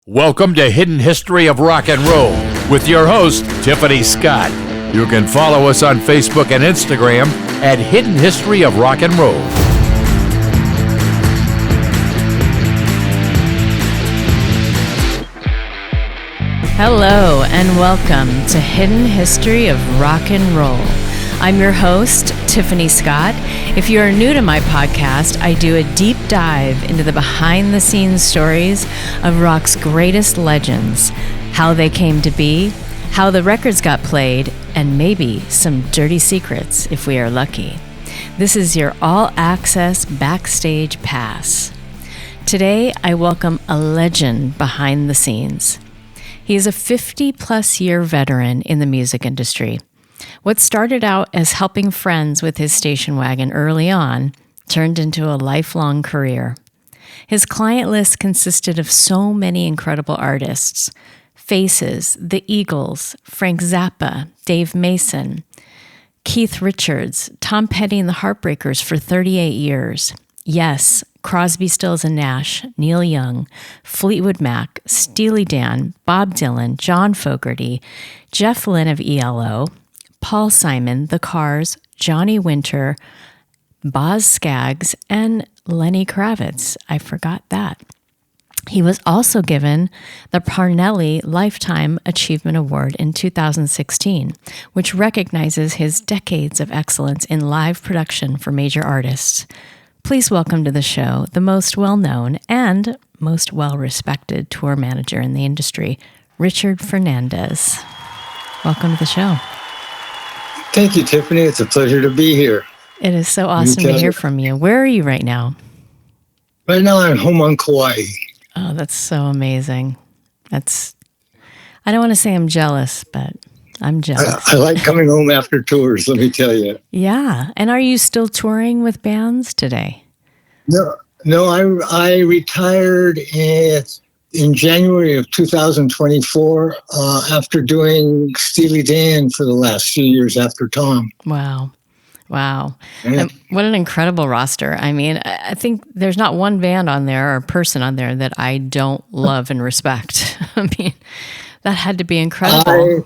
Welcome to Hidden History of Rock and Roll with your host, Tiffany Scott. You can follow us on Facebook and Instagram at Hidden History of Rock and Roll. Hello and welcome to Hidden History of Rock and Roll. I'm your host, Tiffany Scott. If you are new to my podcast, I do a deep dive into the behind-the-scenes stories of rock's greatest legends, how they came to be, how the records got played, and maybe some dirty secrets if we are lucky. This is your all-access backstage pass. Today, I welcome a legend behind the scenes. He is a 50-plus year veteran in the music industry. What started out as helping friends with his station wagon early on turned into a lifelong career. His client list consisted of so many incredible artists: Faces, The Eagles, Frank Zappa, Dave Mason, Keith Richards, Tom Petty and the Heartbreakers for 38 years. Yes, Crosby, Stills Nash, Neil Young, Fleetwood Mac, Steely Dan, Bob Dylan, John Fogerty, Jeff Lynne of ELO, Paul Simon, The Cars, Johnny Winter, Boz Scaggs, and Lenny Kravitz. I forgot that. He was also given the Parnelli Lifetime Achievement Award in 2016, which recognizes his decades of excellence in live production for major artists. Please welcome to the show the most well-known and most well-respected tour manager in the industry, Richard Fernandez. Welcome to the show. Thank you, Tiffany. It's a pleasure to be here. It is so awesome to hear from you. Where are you right now? Right now, I'm home on Kauai. Oh, that's so amazing. I don't want to say I'm jealous, but I'm jealous. I like coming home after tours, let me tell you. Yeah. And are you still touring with bands today? No, I retired in January of 2024 after doing Steely Dan for the last few years after Tom. Wow. Yeah. Yeah. What an incredible roster. I mean, I think there's not one band on there or person on there that I don't love and respect. I mean, that had to be incredible.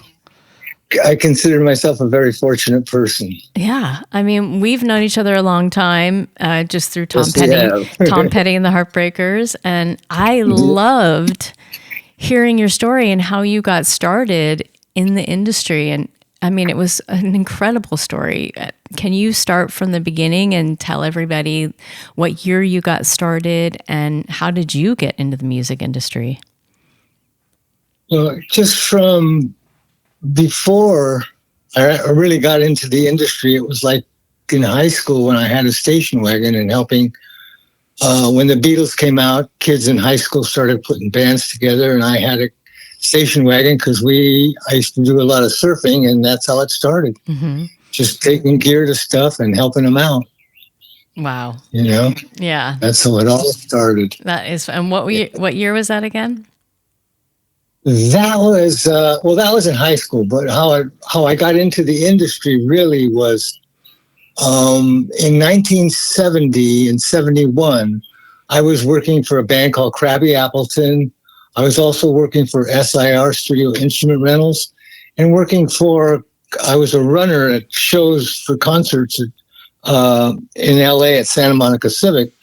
I consider myself a very fortunate person. Yeah. I mean, we've known each other a long time, just through Tom Yes, Petty, Tom Petty and the Heartbreakers. And I loved hearing your story and how you got started in the industry. And I mean, it was an incredible story. Can you start from the beginning and tell everybody what year you got started and how did you get into the music industry? Well, just from before I really got into the industry, it was like in high school when I had a station wagon and helping. When the Beatles came out, kids in high school started putting bands together, and I had a station wagon because I used to do a lot of surfing, and that's how it started. Mm-hmm. Just taking gear to stuff and helping them out. Wow. You know? Yeah. That's how it all started. That is, and what year was that again? That was in high school, but how I got into the industry really was in 1970 and 71. I was working for a band called Krabby Appleton. I was also working for SIR Studio Instrument Rentals, and I was a runner at shows for concerts in LA at Santa Monica Civic,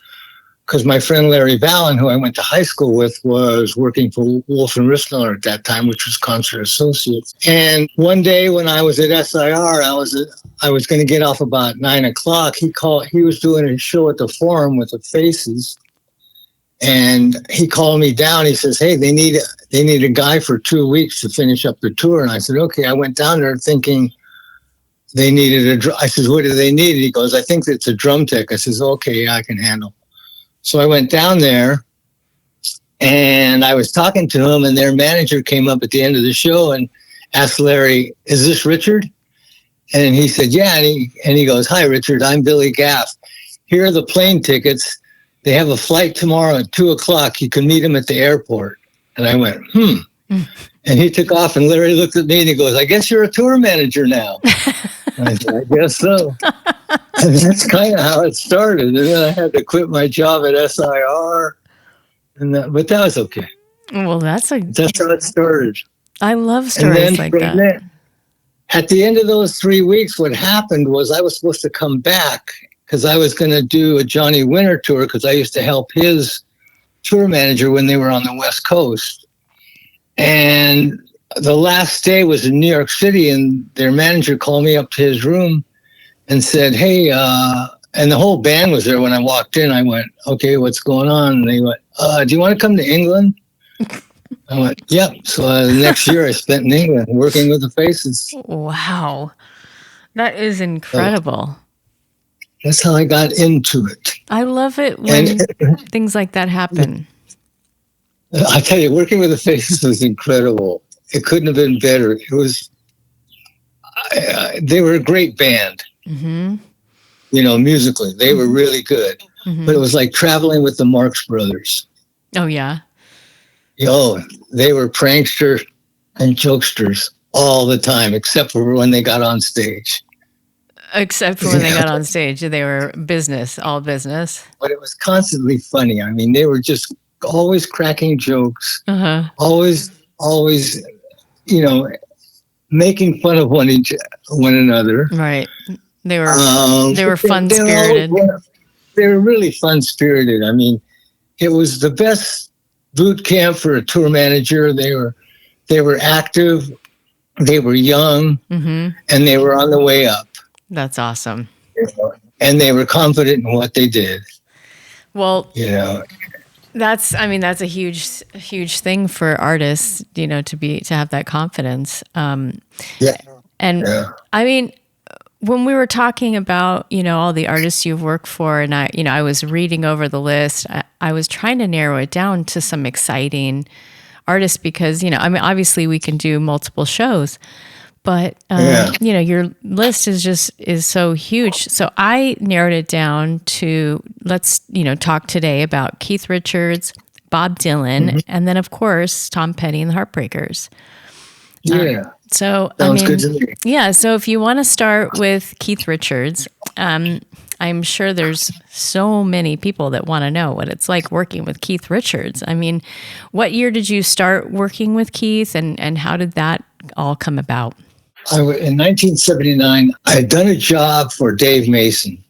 because my friend Larry Vallon, who I went to high school with, was working for Wolf and Rissler at that time, which was Concert Associates. And one day when I was at SIR, I was going to get off about 9 o'clock. He was doing a show at the Forum with the Faces, and he called me down. He says, "Hey, they need a guy for 2 weeks to finish up the tour." And I said, "Okay." I went down there thinking they needed I said, "What do they need?" And he goes, "I think it's a drum tech." I says, "Okay, I can handle." So I went down there and I was talking to him, and their manager came up at the end of the show and asked Larry, "Is this Richard?" And he said, "Yeah." And he goes, "Hi, Richard, I'm Billy Gaff. Here are the plane tickets. They have a flight tomorrow at 2 o'clock. You can meet him at the airport." And I went, And he took off, and Larry looked at me and he goes, "I guess you're a tour manager now." And I said, "I guess so." And that's kind of how it started. And then I had to quit my job at SIR, but that was okay. Well, that's how it started. I love stories like that. Then, at the end of those 3 weeks, what happened was I was supposed to come back because I was going to do a Johnny Winter tour because I used to help his tour manager when they were on the West Coast. And the last day was in New York City, and their manager called me up to his room and said, hey, and the whole band was there when I walked in. I went, okay, what's going on? And they went, do you want to come to England? I went, yep. So the next year I spent in England working with the Faces. Wow. That is incredible. That's how I got into it. I love it when things like that happen. I tell you, working with the Faces was incredible. It couldn't have been better. It was, they were a great band. Mm-hmm. You know, musically, they were really good. Mm-hmm. But it was like traveling with the Marx Brothers. Oh, yeah. They were pranksters and jokesters all the time, except for when they got on stage. Except for when they got on stage, they were all business. But it was constantly funny. I mean, they were just always cracking jokes, always, making fun of one another. Right. They were fun spirited. They were really fun spirited. I mean, it was the best boot camp for a tour manager. They were active, they were young, and they were on the way up. That's awesome. And they were confident in what they did. Well, that's a huge thing for artists, to have that confidence. I mean, when we were talking about, all the artists you've worked for, and I was reading over the list, I was trying to narrow it down to some exciting artists because, obviously we can do multiple shows, but, your list is so huge. So I narrowed it down to, let's, talk today about Keith Richards, Bob Dylan, and then of course, Tom Petty and the Heartbreakers. Yeah. So, sounds good to me. Yeah. So if you want to start with Keith Richards, I'm sure there's so many people that want to know what it's like working with Keith Richards. I mean, what year did you start working with Keith and how did that all come about? In 1979, I had done a job for Dave Mason,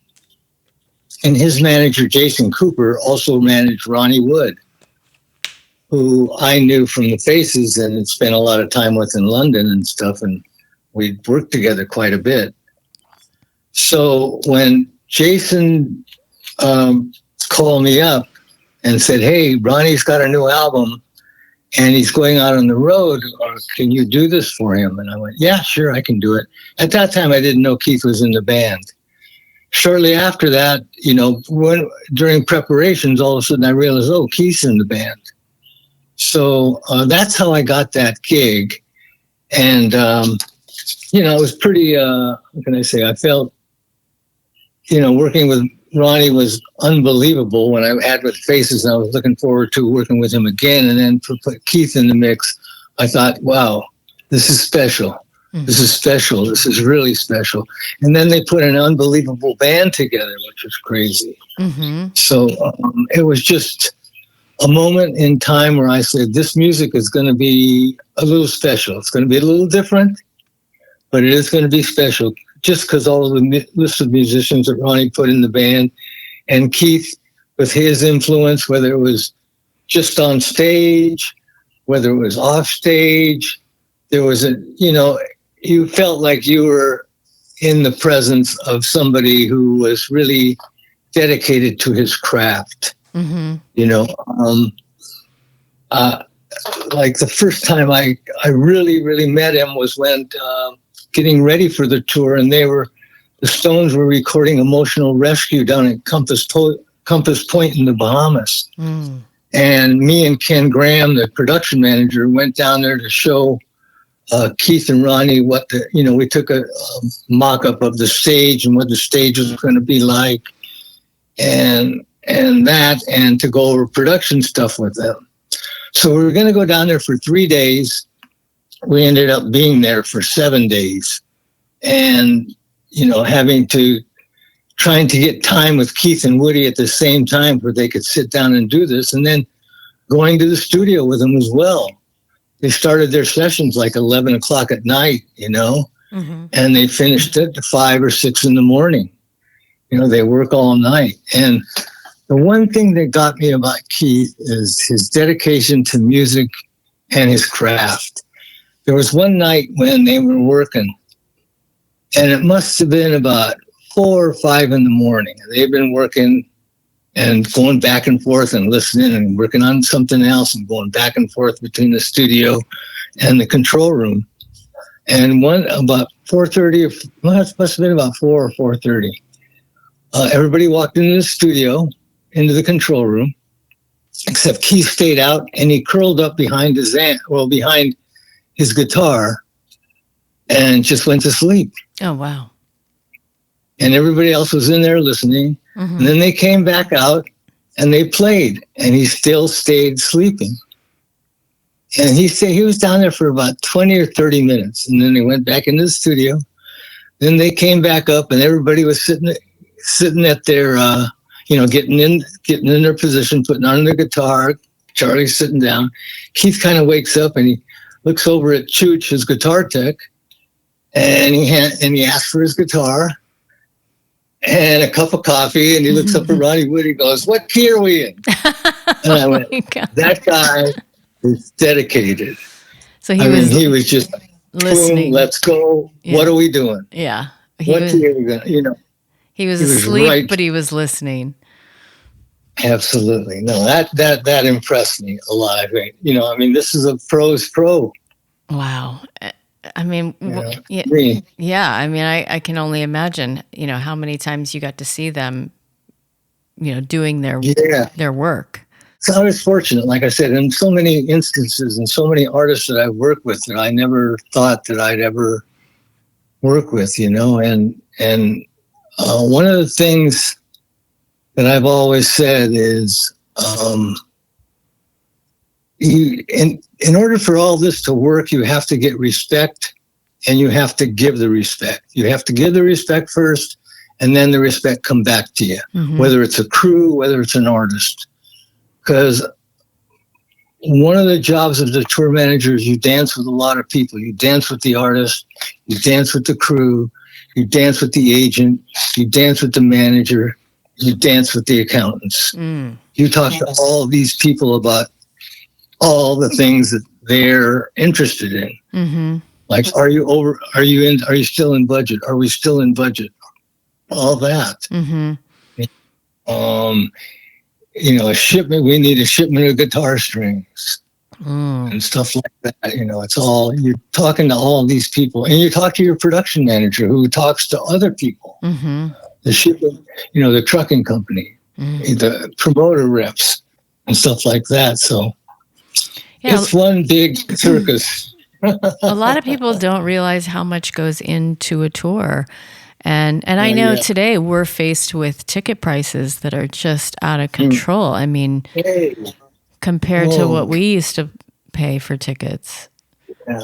and his manager, Jason Cooper, also managed Ronnie Wood, who I knew from the Faces and had spent a lot of time with in London and stuff, and we'd worked together quite a bit. So when Jason called me up and said, hey, Ronnie's got a new album, and he's going out on the road, can you do this for him? And I went, yeah, sure, I can do it. At that time, I didn't know Keith was in the band. Shortly after that, during preparations, all of a sudden I realized, Keith's in the band. So that's how I got that gig. And, it was pretty, what can I say? I felt, working with Ronnie was unbelievable when I had with Faces, and I was looking forward to working with him again. And then to put Keith in the mix, I thought, wow, this is special. Mm-hmm. This is special. This is really special. And then they put an unbelievable band together, which was crazy. Mm-hmm. So it was just a moment in time where I said, this music is going to be a little special. It's going to be a little different, but it is going to be special just because all of the list of musicians that Ronnie put in the band, and Keith with his influence, whether it was just on stage, whether it was off stage, there was you felt like you were in the presence of somebody who was really dedicated to his craft. Mm-hmm. Like the first time I really met him was when getting ready for the tour, and the Stones were recording Emotional Rescue down at Compass Point in the Bahamas. Mm. And me and Ken Graham, the production manager, went down there to show Keith and Ronnie we took a mock-up of the stage and what the stage was going to be like, and to go over production stuff with them. So we were going to go down there for 3 days. We ended up being there for 7 days, and trying to get time with Keith and Woody at the same time where they could sit down and do this, and then going to the studio with them as well. They started their sessions like 11 o'clock at night, and they finished at 5 or 6 in the morning. They work all night. And the one thing that got me about Keith is his dedication to music and his craft. There was one night when they were working, and it must have been about 4 or 5 in the morning. They've been working and going back and forth and listening and working on something else and going back and forth between the studio and the control room. And about 4:30, it must have been about 4 or 4:30. Everybody walked into the studio, into the control room, except Keith stayed out, and he curled up behind behind his guitar, and just went to sleep. Oh, wow. And everybody else was in there listening. Mm-hmm. And then they came back out and they played, and he still stayed sleeping. And he was down there for about 20 or 30 minutes. And then they went back into the studio. Then they came back up, and everybody was sitting at their, getting in their position, putting on their guitar. Charlie's sitting down. Keith kind of wakes up and he looks over at Chooch, his guitar tech, and he asks for his guitar and a cup of coffee, and he looks up at Ronnie Wood. He goes, "What key are we in?" And I went, "That guy is dedicated." So he was just listening. Boom, let's go. Yeah. What are we doing? Yeah. What key are we going? He was asleep, right, but he was listening. Absolutely. No, that impressed me a lot. This is a pro's pro. Wow. I mean, yeah. I mean, I can only imagine, how many times you got to see them, doing their work. So I was fortunate, like I said, in so many instances and so many artists that I've worked with that I never thought that I'd ever work with, and one of the things that I've always said is, in order for all this to work, you have to get respect, and you have to give the respect. You have to give the respect first, and then the respect come back to you, whether it's a crew, whether it's an artist. Because one of the jobs of the tour manager is you dance with a lot of people. You dance with the artist, you dance with the crew, you dance with the agent, you dance with the manager, you dance with the accountants. You talk to all these people about all the things that they're interested in. Like, are you still in budget? Are we still in budget? All that. A shipment, we need a shipment of guitar strings and stuff like that. It's all, you're talking to all these people, and you talk to your production manager who talks to other people. The shipment, the trucking company, the promoter reps and stuff like that. So it's one big circus. A lot of people don't realize how much goes into a tour. And I know today we're faced with ticket prices that are just out of control. I mean, compared to what we used to pay for tickets. Yeah.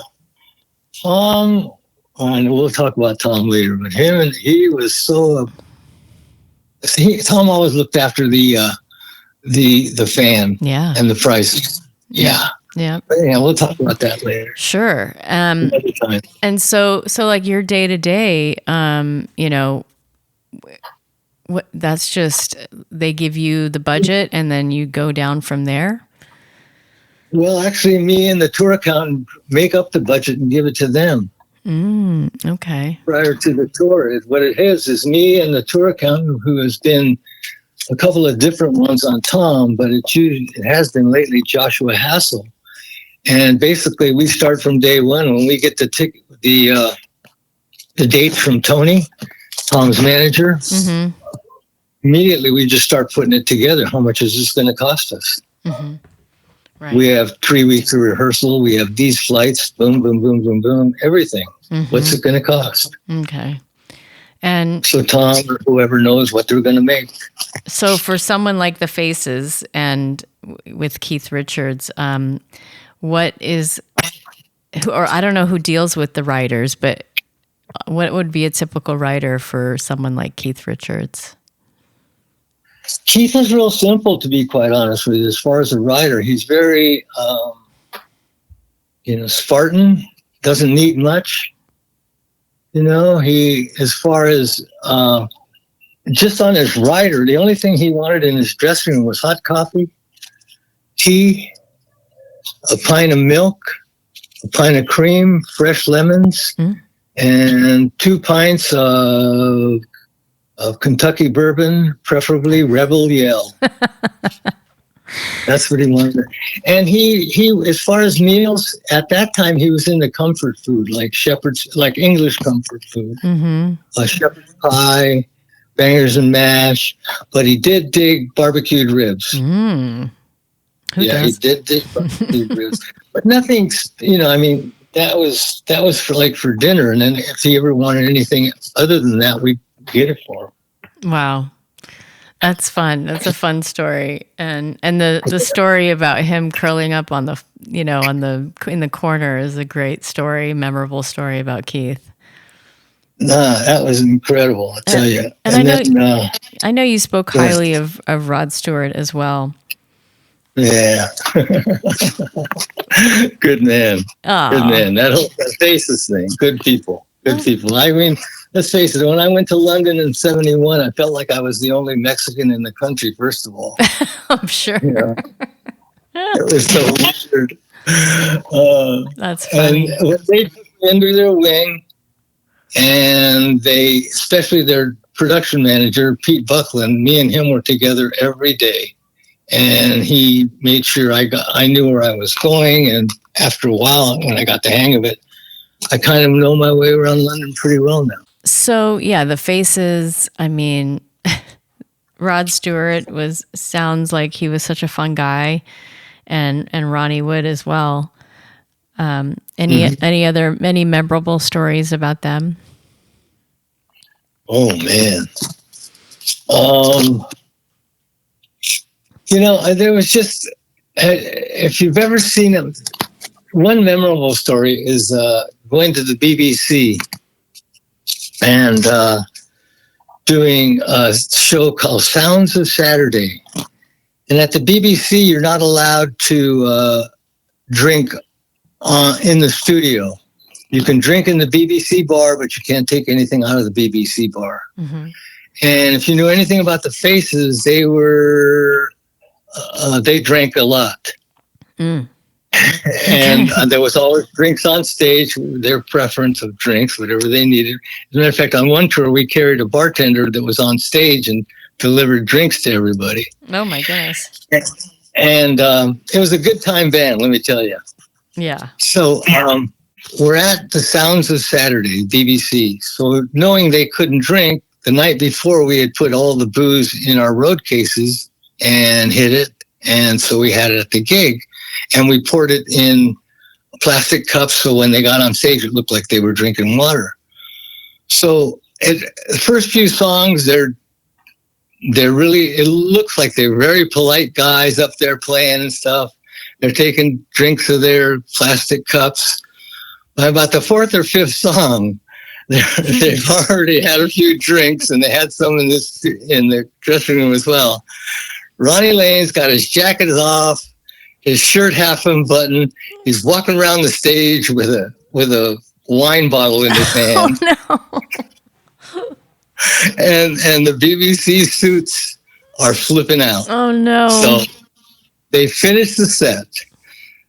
And we'll talk about Tom later, but he was so. Tom always looked after the fan and the prices. Yeah. Yeah. But we'll talk about that later. Sure. And so like your day to day, that's just, they give you the budget and then you go down from there? Well, actually, me and the tour accountant make up the budget and give it to them. Okay. Prior to the tour. What it is me and the tour accountant, who has been a couple of different ones on Tom, but it has been lately Joshua Hassel. And basically, we start from day one. When we get the dates from Tony, Tom's manager, immediately we just start putting it together. How much is this going to cost us? Right. We have 3 weeks of rehearsal. We have these flights, boom, boom, boom, boom, boom, everything. What's it going to cost? Okay. And so Tom or whoever knows what they're going to make. So for someone like the Faces and with Keith Richards, what is, or I don't know who deals with the writers, but what would be a typical writer for someone like Keith Richards? Keith is real simple, to be quite honest with you. As far as a writer, he's very, Spartan. Doesn't need much. He, as far as just on his writer, the only thing he wanted in his dressing room was hot coffee, tea, a pint of milk, a pint of cream, fresh lemons, and 2 pints of Kentucky bourbon, preferably Rebel Yell. That's what he wanted. And he, as far as meals, at that time, he was into comfort food, like English comfort food, shepherd's pie, bangers and mash. But he did dig barbecued ribs. Who does? He did dig barbecued ribs. But nothing, that was for dinner. And then if he ever wanted anything other than that, we'd get it for him. Wow. That's fun. That's a fun story. And the story about him curling up in the corner is a great story, memorable story about Keith. That was incredible, I tell you. I know you spoke highly of Rod Stewart as well. Yeah. Good man. Aww. Good man. That whole Faces thing. Good people. Good people. I mean, let's face it, when I went to London in 1971, I felt like I was the only Mexican in the country, first of all. I'm sure. It was so weird. That's funny. And when they took me under their wing, and especially their production manager, Pete Buckland, me and him were together every day. And he made sure I knew where I was going. And after a while, when I got the hang of it, I kind of know my way around London pretty well now. So yeah, the Faces, I mean, Rod Stewart sounds like he was such a fun guy, and Ronnie Wood as well. Any memorable stories about them? Oh man. There was just, if you've ever seen it, one memorable story is going to the BBC and doing a show called Sounds of Saturday. And at the BBC, you're not allowed to drink in the studio. You can drink in the BBC bar, but you can't take anything out of the BBC bar. Mm-hmm. And if you knew anything about the Faces, they drank a lot. Mm. And there was always drinks on stage, their preference of drinks, whatever they needed. As a matter of fact, on one tour, we carried a bartender that was on stage and delivered drinks to everybody. Oh, my goodness. And it was a good time band, let me tell you. Yeah. So we're at the Sounds of Saturday, BBC. So knowing they couldn't drink, the night before we had put all the booze in our road cases and hid it. And so we had it at the gig. And we poured it in plastic cups, so when they got on stage, it looked like they were drinking water. So the first few songs, they're really, it looks like they're very polite guys up there playing and stuff. They're taking drinks of their plastic cups. By about the fourth or fifth song, they've already had a few drinks, and they had some in the dressing room as well. Ronnie Lane's got his jacket off, his shirt half unbuttoned. He's walking around the stage with a wine bottle in his hand. Oh no! and the BBC suits are flipping out. Oh no! So they finish the set.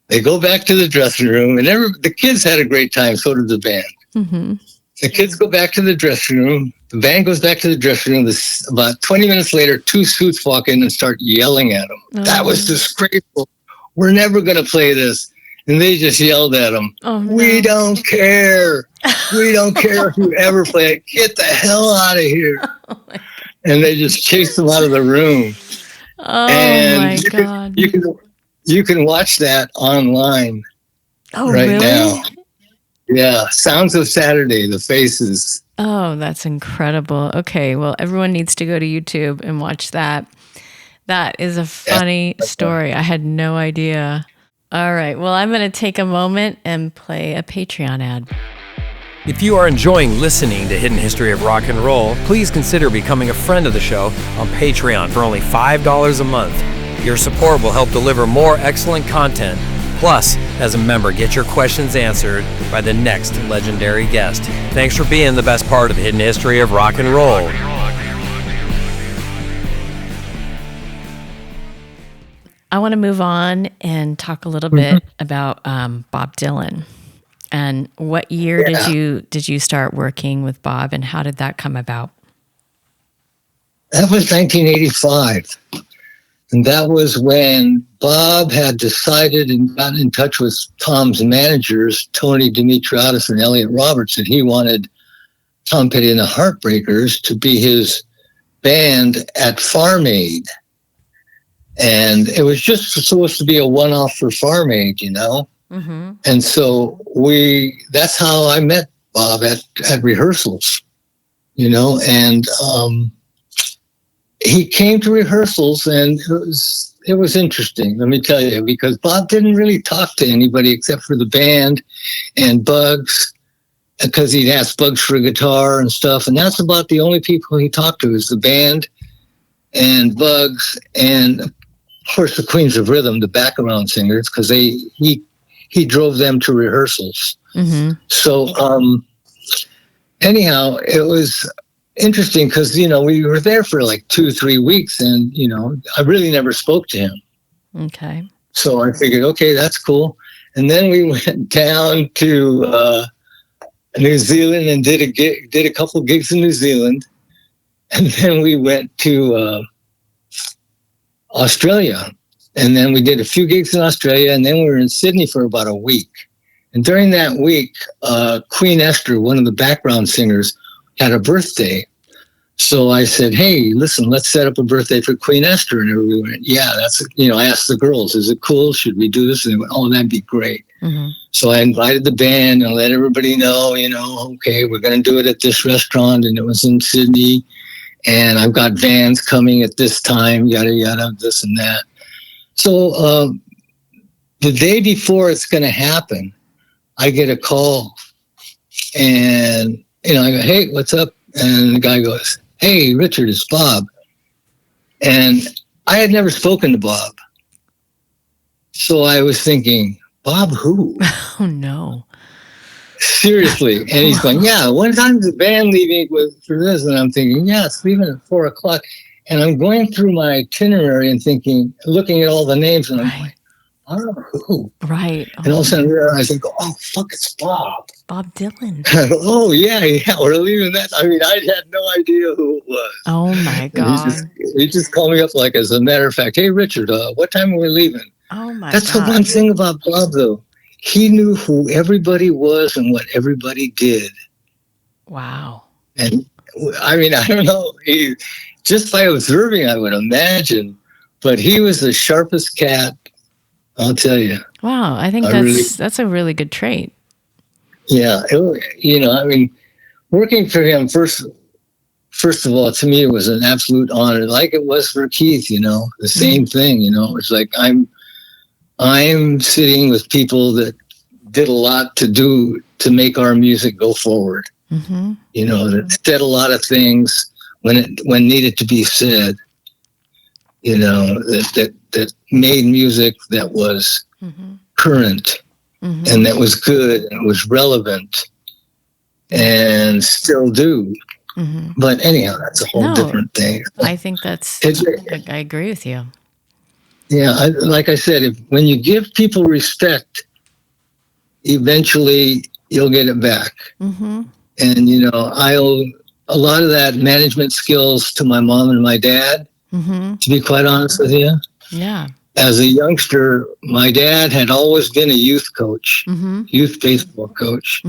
They go back to the dressing room, and the kids had a great time. So did the band. Mm-hmm. The kids go back to the dressing room. The band goes back to the dressing room. About 20 minutes later, 2 suits walk in and start yelling at them. Oh. That was disgraceful. We're never going to play this. And they just yelled at them. Oh, no. We don't care. We don't care if you ever play it. Get the hell out of here. Oh, and they just chased them out of the room. Oh, and my God. You can watch that online right really? now. Yeah. Sounds of Saturday, the Faces. Oh, that's incredible. Okay. Well, everyone needs to go to YouTube and watch that. That is a funny story. I had no idea. All right. Well, I'm going to take a moment and play a Patreon ad. If you are enjoying listening to Hidden History of Rock and Roll, please consider becoming a friend of the show on Patreon for only $5 a month. Your support will help deliver more excellent content. Plus, as a member, get your questions answered by the next legendary guest. Thanks for being the best part of Hidden History of Rock and Roll. I want to move on and talk a little bit about Bob Dylan. And what year did you start working with Bob, and how did that come about? That was 1985. And that was when Bob had decided and gotten in touch with Tom's managers, Tony Dimitriadis and Elliot Roberts, that he wanted Tom Petty and the Heartbreakers to be his band at Farm Aid. And it was just supposed to be a one-off for Farm Aid, you know? Mm-hmm. And so that's how I met Bob at rehearsals, you know, and he came to rehearsals, and it was interesting, let me tell you, because Bob didn't really talk to anybody except for the band and Bugs, because he'd ask Bugs for a guitar and stuff, and that's about the only people he talked to, is the band and Bugs, and of course the Queens of Rhythm, the background singers, because he drove them to rehearsals. Mm-hmm. So anyhow, it was interesting because, you know, we were there for like 2-3 weeks, and, you know, I really never spoke to him. Okay. So I figured, okay, that's cool. And then we went down to New Zealand and did a couple gigs in New Zealand. And then we went to Australia. And then we did a few gigs in Australia, and then we were in Sydney for about a week. And during that week, Queen Esther, one of the background singers, had a birthday. So I said, hey, listen, let's set up a birthday for Queen Esther. And everybody went, yeah, I asked the girls, is it cool? Should we do this? And they went, oh, that'd be great. Mm-hmm. So I invited the band and let everybody know, you know, okay, we're going to do it at this restaurant. And it was in Sydney. And I've got bands coming at this time, yada, yada, this and that. So the day before it's going to happen, I get a call, and, you know, I go, hey, what's up? And the guy goes, hey, Richard, it's Bob. And I had never spoken to Bob. So I was thinking, Bob who? Oh, no. Seriously. And he's going, yeah, one time the band leaving for this. And I'm thinking, yeah, it's leaving at 4:00. And I'm going through my itinerary and thinking, looking at all the names, and I'm like, I don't know who. Right. And all of a sudden I think, oh, fuck, it's Bob. Bob Dylan. Oh, yeah, we're leaving that. I mean, I had no idea who it was. Oh, my God. He just called me up like, as a matter of fact, hey, Richard, what time are we leaving? Oh, my God. That's the one thing about Bob, though. He knew who everybody was and what everybody did. Wow. And, I mean, I don't know. Just by observing, I would imagine, but he was the sharpest cat, I'll tell you. Wow, I think that's a really good trait. Yeah, you know, I mean, working for him, first of all, to me, it was an absolute honor, like it was for Keith, you know, the same thing, you know. It's like I'm sitting with people that did a lot to make our music go forward, you know, that said a lot of things when needed to be said, you know, that made music that was current and that was good and was relevant and still do. But anyhow, that's a whole different thing. I think I agree with you. Yeah, like I said, when you give people respect, eventually you'll get it back. And, you know, I owe a lot of that management skills to my mom and my dad, to be quite honest with you. Yeah. As a youngster, my dad had always been a youth coach, youth baseball coach.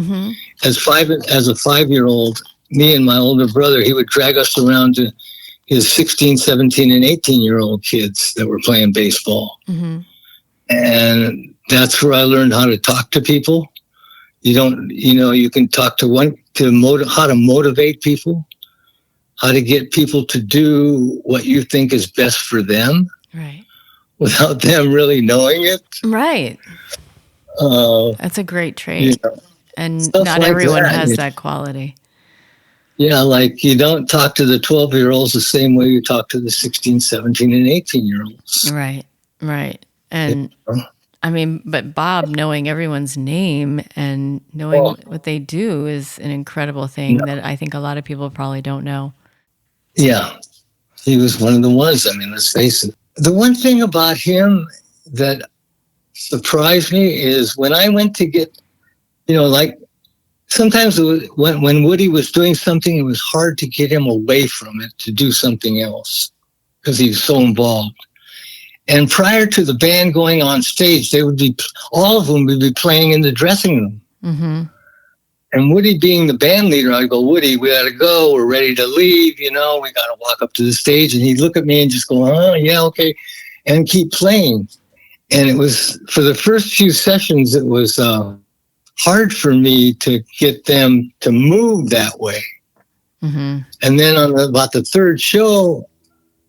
As a 5-year-old, me and my older brother, he would drag us around to his 16, 17, and 18-year-old kids that were playing baseball. And that's where I learned how to talk to people. You can talk to how to motivate people, how to get people to do what you think is best for them. Right. Without them really knowing it. Right. That's a great trait. You know, And Stuff not like everyone that. has that quality. Yeah, like you don't talk to the 12-year-olds the same way you talk to the 16, 17, and 18-year-olds. Right, right. And I mean, but Bob knowing everyone's name and knowing what they do is an incredible thing that I think a lot of people probably don't know. Yeah, he was one of the ones. I mean, let's face it. The one thing about him that surprised me is when I went to get, like sometimes when Woody was doing something, it was hard to get him away from it to do something else because he was so involved. And prior to the band going on stage, all of them would be playing in the dressing room. Mm-hmm. And Woody being the band leader, I'd go, Woody, we got to go. We're ready to leave. We got to walk up to the stage. And he'd look at me and just go, oh, yeah, okay. And keep playing. And it was, for the first few sessions, it was hard for me to get them to move that way. Mm-hmm. And then on about the third show,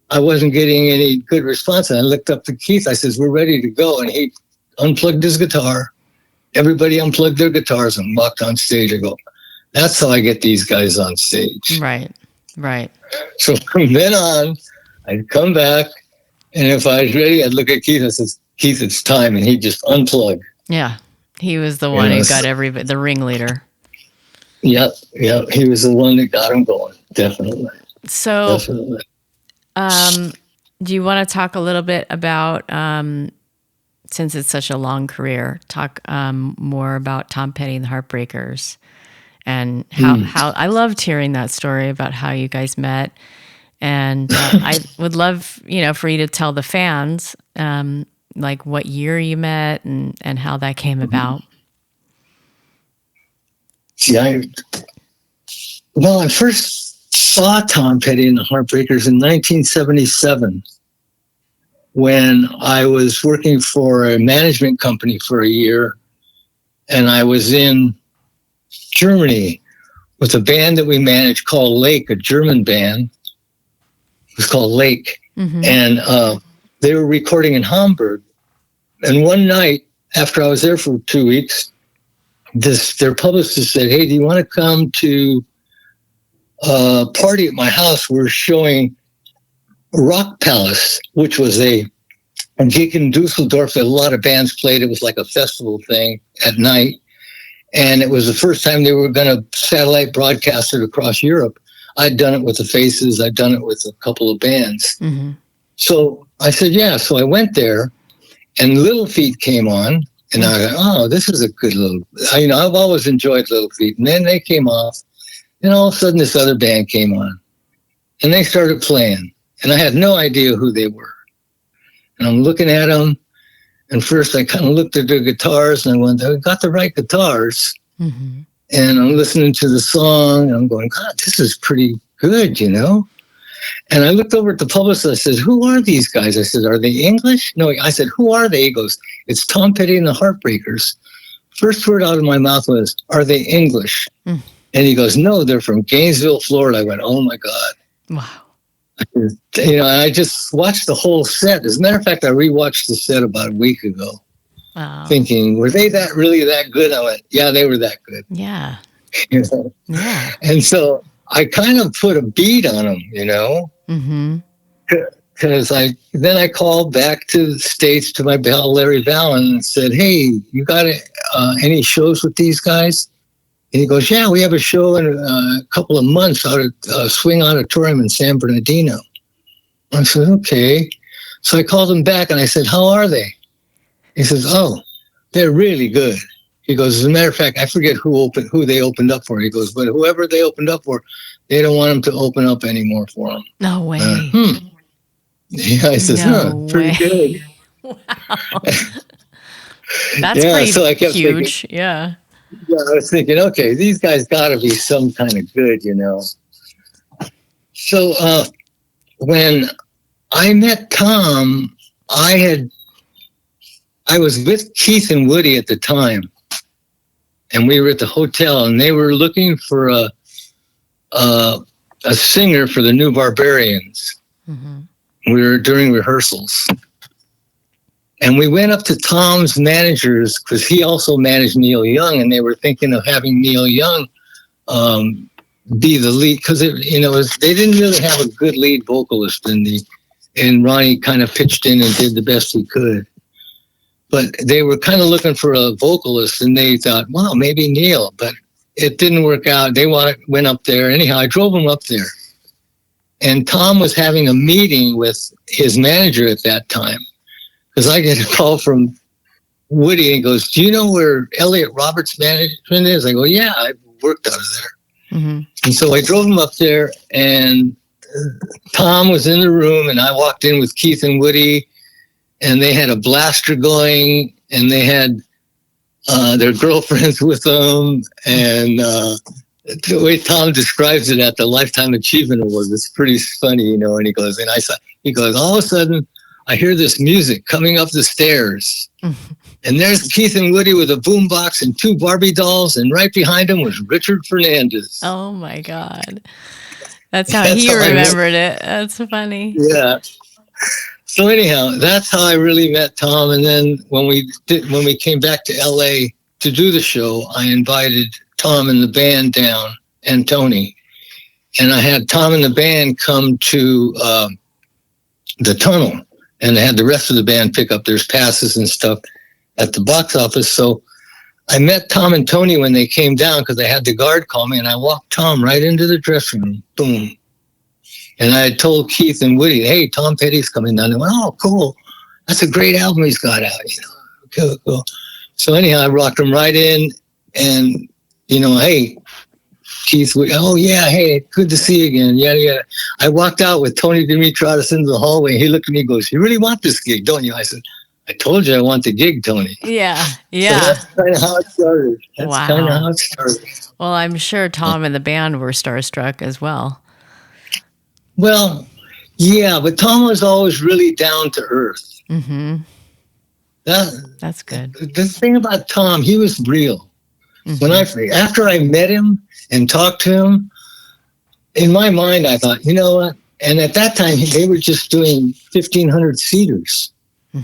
I wasn't getting any good response. And I looked up to Keith. I says, we're ready to go. And he unplugged his guitar. Everybody unplugged their guitars and walked on stage. I go, that's how I get these guys on stage. Right, right. So from then on, I'd come back. And if I was ready, I'd look at Keith. I says, Keith, it's time. And he'd just unplug. Yeah. He was the one who got the ringleader. Yeah. He was the one that got him going. Definitely. So, do you want to talk a little bit about, since it's such a long career, talk more about Tom Petty and the Heartbreakers and how I loved hearing that story about how you guys met. And I would love, for you to tell the fans, like what year you met and how that came about. Yeah. I first saw Tom Petty and the Heartbreakers in 1977 when I was working for a management company for a year. And I was in Germany with a band that we managed called Lake, a German band. It was called Lake. Mm-hmm. And they were recording in Hamburg. And one night, after I was there for 2 weeks, their publicist said, hey, do you want to come to a party at my house? We're showing Rock Palace, which was a gig in Dusseldorf that a lot of bands played. It was like a festival thing at night. And it was the first time they were going to satellite broadcast it across Europe. I'd done it with the Faces. I'd done it with a couple of bands. Mm-hmm. So I said, yeah. So I went there. And Little Feat came on, and I thought, oh, this is a good little, I've always enjoyed Little Feat. And then they came off, and all of a sudden this other band came on, and they started playing, and I had no idea who they were. And I'm looking at them, and first I kind of looked at their guitars, and I went, they got the right guitars. Mm-hmm. And I'm listening to the song, and I'm going, God, this is pretty good, And I looked over at the publicist. I said, who are these guys? I said, are they English? No, I said, who are they? He goes, it's Tom Petty and the Heartbreakers. First word out of my mouth was, are they English? Mm. And he goes, no, they're from Gainesville, Florida. I went, oh, my God. Wow. And I just watched the whole set. As a matter of fact, I rewatched the set about a week ago, thinking, were they really that good? I went, yeah, they were that good. Yeah. Yeah. And so I kind of put a beat on them, mm-hmm. Because I called back to the States to my pal Larry Vallon and said, hey, you got any shows with these guys? And he goes, yeah, we have a show in a couple of months out at Swing Auditorium in San Bernardino. I said, okay. So I called him back and I said, how are they? He says, oh, they're really good. He goes, as a matter of fact, I forget who they opened up for. He goes, but whoever they opened up for, they don't want them to open up anymore for them. No way. Yeah, I says, pretty good. Wow. That's pretty so I kept huge. Thinking, yeah, I was thinking, okay, these guys got to be some kind of good, So when I met Tom, I was with Keith and Woody at the time. And we were at the hotel, and they were looking for a singer for the New Barbarians. Mm-hmm. We were during rehearsals, And we went up to Tom's managers, because he also managed Neil Young, and they were thinking of having Neil Young be the lead, because they didn't really have a good lead vocalist and Ronnie kind of pitched in and did the best he could. But they were kind of looking for a vocalist, and they thought, well, maybe Neil, but it didn't work out. They went up there. Anyhow, I drove them up there. And Tom was having a meeting with his manager at that time, because I get a call from Woody, and he goes, do you know where Elliot Roberts' management is? I go, yeah, I worked out of there. Mm-hmm. And so I drove him up there, and Tom was in the room, and I walked in with Keith and Woody, and they had a blaster going, and they had their girlfriends with them. And the way Tom describes it at the Lifetime Achievement Award, it's pretty funny, and he goes, all of a sudden, I hear this music coming up the stairs. And there's Keith and Woody with a boombox and 2 Barbie dolls, and right behind them was Richard Fernandez. Oh, my God. That's how he remembered it. That's funny. Yeah. So anyhow, that's how I really met Tom. And then when we came back to LA to do the show, I invited Tom and the band down, and Tony. And I had Tom and the band come to the tunnel, and they had the rest of the band pick up their passes and stuff at the box office. So I met Tom and Tony when they came down, because I had the guard call me, and I walked Tom right into the dressing room. Boom. And I had told Keith and Woody, hey, Tom Petty's coming down. They went, oh, cool. That's a great album he's got out. Cool. So anyhow, I rocked him right in, and, hey, Keith, oh, yeah, hey, good to see you again. Yeah. I walked out with Tony Dimitriadis into the hallway, and he looked at me and goes, you really want this gig, don't you? I said, I told you I want the gig, Tony. Yeah. So that's kind of how it started. Well, I'm sure Tom and the band were starstruck as well. Well, yeah, but Tom was always really down to earth. Mm-hmm. That's good. The thing about Tom, he was real. Mm-hmm. After I met him and talked to him, in my mind, I thought, you know what? And at that time, they were just doing 1,500 seaters.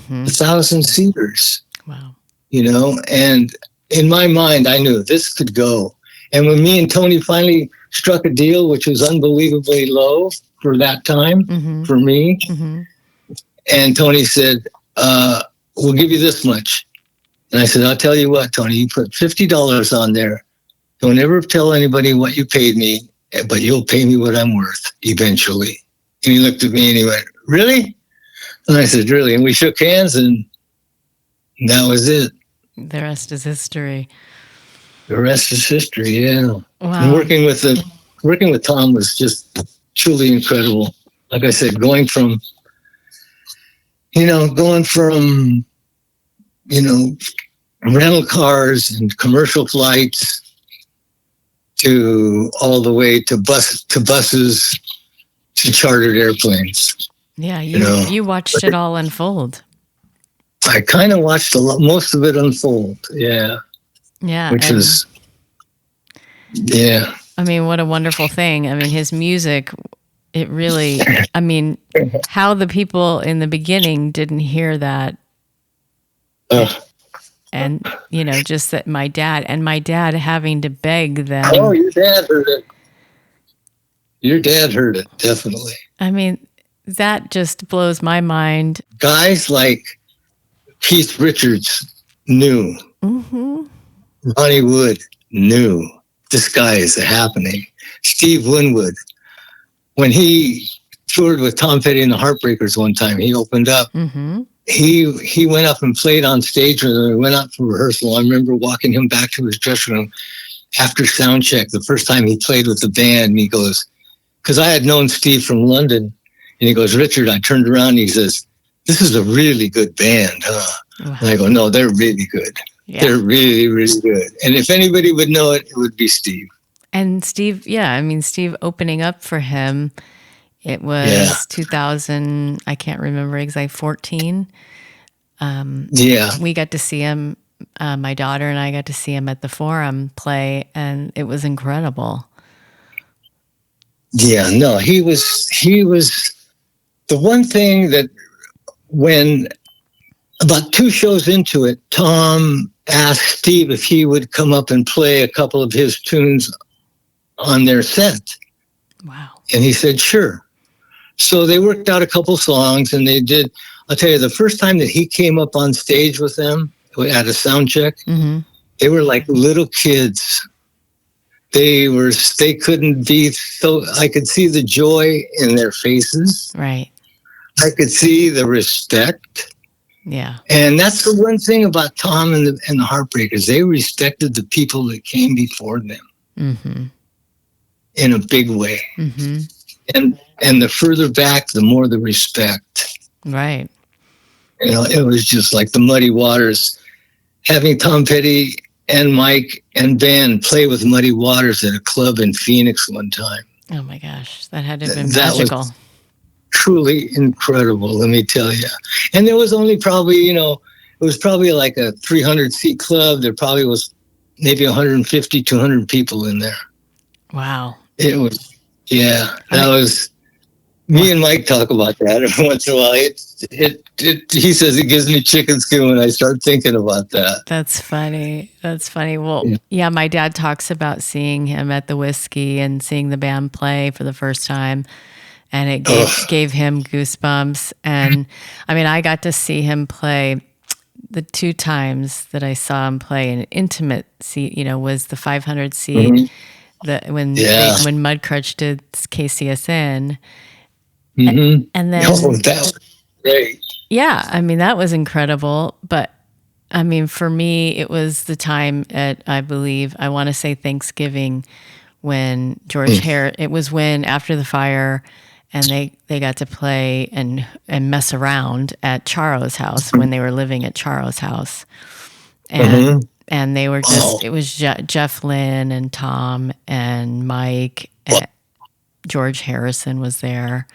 1,000 seaters. Wow. And in my mind, I knew this could go. And when me and Tony finally struck a deal, which was unbelievably low for that time, for me, and Tony said, we'll give you this much. And I said, I'll tell you what, Tony, you put $50 on there. Don't ever tell anybody what you paid me, but you'll pay me what I'm worth eventually. And he looked at me and he went, really? And I said, really? And we shook hands, and that was it. The rest is history. The rest is history, yeah. Wow. And working with Tom was just truly incredible. Like I said, going from rental cars and commercial flights to all the way to buses to chartered airplanes. Yeah, you watched it all unfold. I kind of watched most of it unfold. Yeah. Yeah. Which is, yeah. I mean, what a wonderful thing. I mean, his music, it really, I mean, how the people in the beginning didn't hear that. And, just that my dad having to beg them. Oh, your dad heard it. Your dad heard it, definitely. I mean, that just blows my mind. Guys like Keith Richards knew. Mm-hmm. Ronnie Wood knew this guy is happening. Steve Winwood, when he toured with Tom Petty and the Heartbreakers one time, he opened up. Mm-hmm. He went up and played on stage when we went out for rehearsal. I remember walking him back to his dressing room after sound check, the first time he played with the band. And he goes, because I had known Steve from London, and he goes, Richard, I turned around and he says, this is a really good band, huh? Wow. And I go, no, they're really good. Yeah. They're really, really good. And if anybody would know it, it would be Steve. And Steve, Steve opening up for him, it was 2000, I can't remember exactly, 14. We got to see him, my daughter and I got to see him at the Forum play, and it was incredible. Yeah, no, he was the one thing that when about 2 shows into it, Tom asked Steve if he would come up and play a couple of his tunes on their set. Wow. And he said, sure. So they worked out a couple songs, and they did. I'll tell you, the first time that he came up on stage with them at a sound check, they were like little kids. They couldn't be so, I could see the joy in their faces. Right. I could see the respect. Yeah. And that's the one thing about Tom and the Heartbreakers. They respected the people that came before them in a big way. And the further back, the more the respect. Right. You know, it was just like the Muddy Waters. Having Tom Petty and Mike and Ben play with Muddy Waters at a club in Phoenix one time. Oh my gosh, that had to have been magical. Was truly incredible, let me tell you. And there was only probably, it was probably like a 300-seat club. There probably was maybe 150, 200 people in there. Wow. It was, that was, me and Mike talk about that every once in a while. He says it gives me chicken skin when I start thinking about that. That's funny. Well, yeah, my dad talks about seeing him at the Whiskey and seeing the band play for the first time. And it gave him goosebumps. And I mean, I got to see him play the 2 times that I saw him play an intimate seat, was the 500 seat when Mudcrutch did KCSN. And then that was great. Yeah, I mean, that was incredible. But I mean, for me, it was the time at, I believe, I want to say Thanksgiving, when George it was when After the Fire, and they got to play and mess around at Charo's house when they were living at Charo's house. And and they were just, it was Jeff Lynne and Tom and Mike, and George Harrison was there.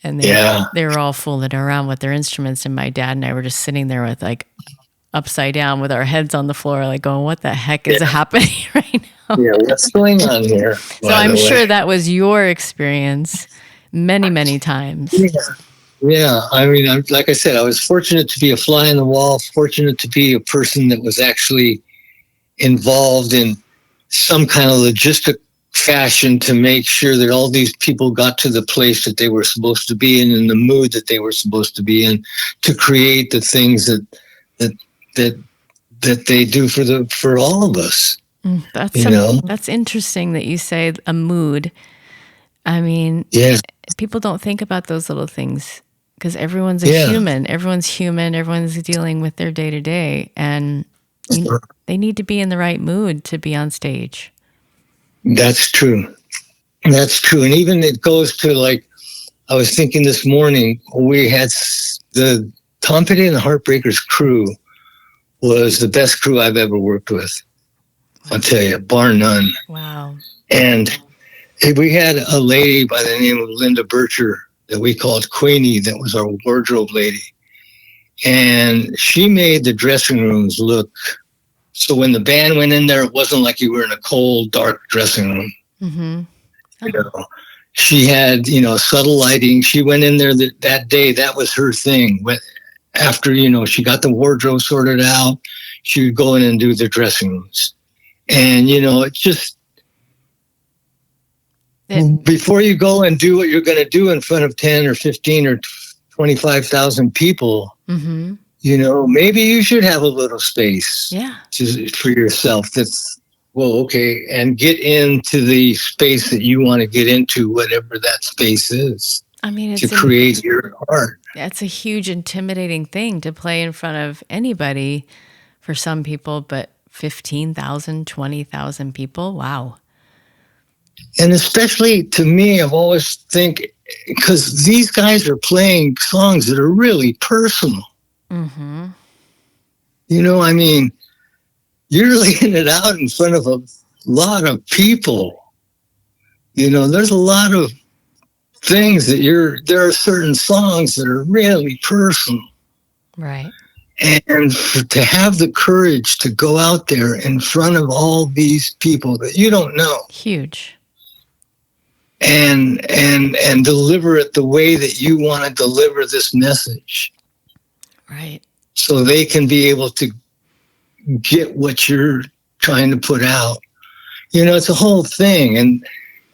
And they were all fooling around with their instruments, and my dad and I were just sitting there with like upside down with our heads on the floor, like going, what the heck is happening right now? Yeah, what's going on here? So I'm sure that was your experience many, many times. Yeah. I mean, like I said, I was fortunate to be a fly on the wall, fortunate to be a person that was actually involved in some kind of logistic fashion to make sure that all these people got to the place that they were supposed to be in the mood that they were supposed to be in, to create the things that they do for all of us. That's interesting that you say a mood. I mean, people don't think about those little things because everyone's a human. Everyone's human. Everyone's dealing with their day to day, and they need to be in the right mood to be on stage. That's true. That's true. And even it goes to, like, I was thinking this morning, we had the Tom Petty and the Heartbreakers crew was the best crew I've ever worked with. I'll tell you, bar none. Wow. And we had a lady by the name of Linda Bircher that we called Queenie, that was our wardrobe lady. And she made the dressing rooms look, so when the band went in there, it wasn't like you were in a cold, dark dressing room. Mm-hmm. She had, subtle lighting. She went in there that day. That was her thing. After, she got the wardrobe sorted out, she would go in and do the dressing rooms. And, it just, before you go and do what you're going to do in front of 10 or 15 or 25,000 people, mm-hmm. Maybe you should have a little space for yourself. That's, and get into the space that you want to get into, whatever that space is. I mean, to create your art. That's a huge intimidating thing to play in front of anybody for some people, but 15,000, 20,000 people. Wow. And especially to me, I've always think, because these guys are playing songs that are really personal. Mm-hmm. I mean, you're laying it out in front of a lot of people. There's a lot of things that there are certain songs that are really personal. Right. And to have the courage to go out there in front of all these people that you don't know. Huge. And deliver it the way that you want to deliver this message. Right. so they can be able to get what you're trying to put out. It's a whole thing.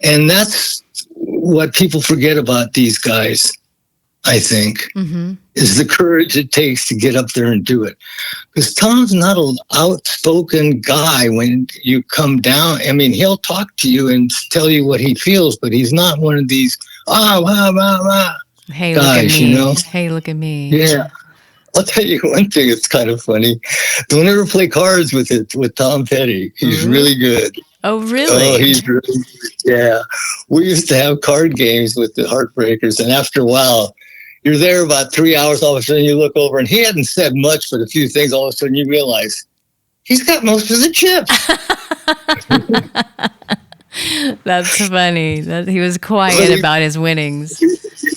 And that's what people forget about these guys, I think, is the courage it takes to get up there and do it. Because Tom's not an outspoken guy when you come down. I mean, he'll talk to you and tell you what he feels, but he's not one of these, hey, guys, look at me. Hey, look at me. Yeah. I'll tell you one thing, it's kind of funny. Don't ever play cards with Tom Petty. He's really good. Oh, really? Oh, he's really good. Yeah. We used to have card games with the Heartbreakers, and after a while, you're there about 3 hours, all of a sudden you look over, and he hadn't said much, but a few things, all of a sudden you realize he's got most of the chips. That's funny. He was quiet about his winnings.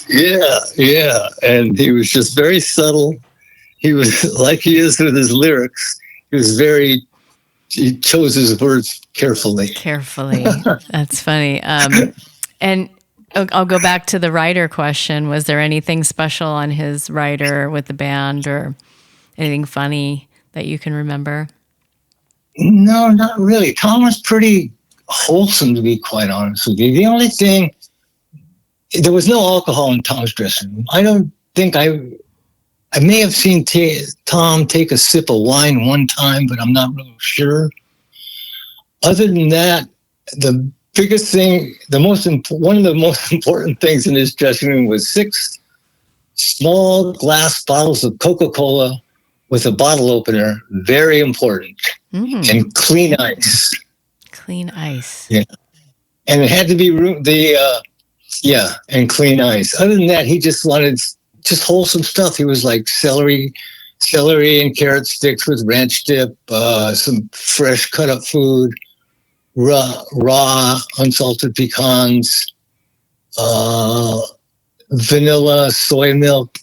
Yeah. And he was just very subtle. He was like he is with his lyrics. He chose his words carefully. That's funny. And I'll go back to the writer question. Was there anything special on his writer with the band or anything funny that you can remember? No, not really. Tom was pretty wholesome, to be quite honest with you. The only thing, there was no alcohol in Tom's dressing room. I don't think I may have seen Tom take a sip of wine one time, but I'm not really sure. Other than that, the biggest thing, one of the most important things in his dressing room was 6 small glass bottles of Coca-Cola with a bottle opener, very important, and clean ice. Clean ice. Yeah, and it had to be and clean ice. Other than that, he just wanted just wholesome stuff. He was like celery and carrot sticks with ranch dip, some fresh cut up food, raw unsalted pecans, vanilla, soy milk,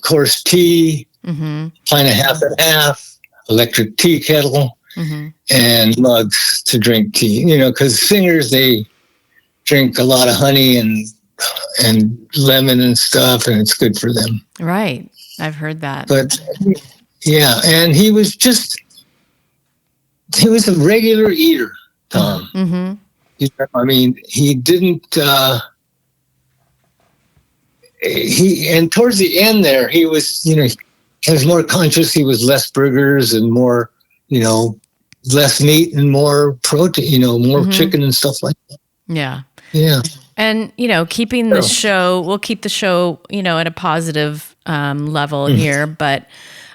coarse tea, pint of half and half, electric tea kettle, and mugs to drink tea. Because singers, they drink a lot of honey and lemon and stuff, and it's good for them. Right. I've heard that. But yeah, and he was a regular eater, Tom. I mean, he didn't, and towards the end there, he was, he was more conscious. He was less burgers and more, less meat and more protein, more chicken and stuff like that. Yeah. Yeah. And, keeping the show, we'll keep the show, at a positive level here. But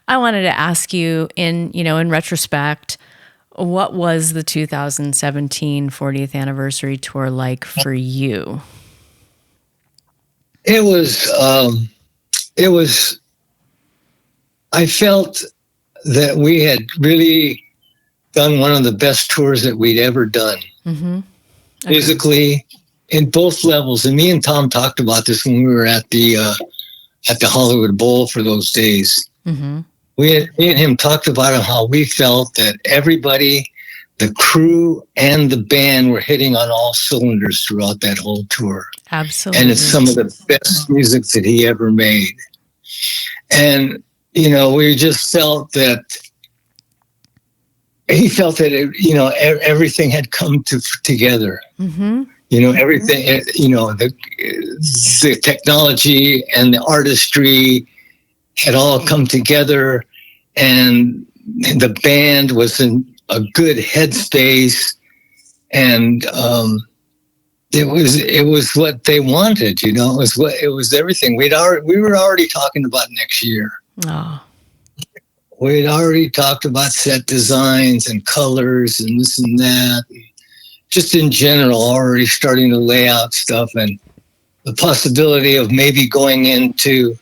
I wanted to ask you in retrospect, what was the 2017 40th anniversary tour like for you? It was, I felt that we had really done one of the best tours that we'd ever done. Musically, in both levels. And me and Tom talked about this when we were at the Hollywood Bowl for those days. Me and him talked about how we felt that everybody, the crew and the band, were hitting on all cylinders throughout that whole tour. Absolutely. And it's some of the best music that he ever made. And, we just felt that he felt that, everything had come together. Everything, the technology and the artistry had all come together, and the band was in a good headspace, and it was what they wanted. It was everything. We were already talking about next year. Oh. We'd already talked about set designs and colors and this and that. Just in general, already starting to lay out stuff, and the possibility of maybe going into,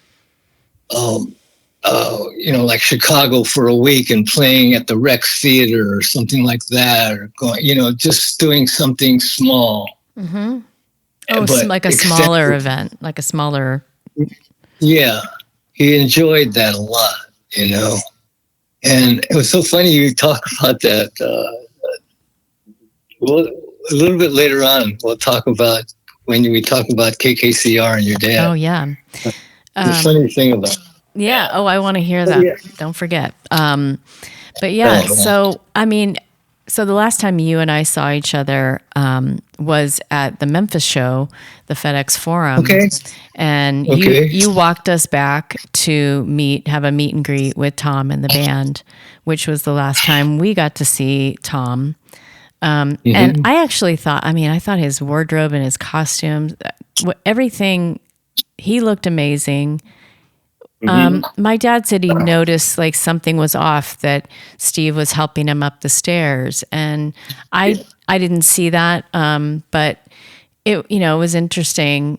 like Chicago for a week and playing at the Rex Theater or something like that, or going, just doing something small. Oh, like a smaller event, like a smaller. Yeah, he enjoyed that a lot, and it was so funny you talk about that. Well, a little bit later on, we'll talk about when we talk about KKCR and your dad. Oh, yeah. The funny thing about Yeah. Oh, I want to hear that. Yeah. Don't forget. But yeah, Oh, so I mean, so the last time you and I saw each other was at the Memphis show, the FedEx Forum. Okay. And Okay. you walked us back to have a meet and greet with Tom and the band, which was the last time we got to see Tom. And I actually thought, I thought his wardrobe and his costumes, everything, he looked amazing. My dad said he noticed like something was off, that Steve was helping him up the stairs, and I didn't see that, but it was interesting.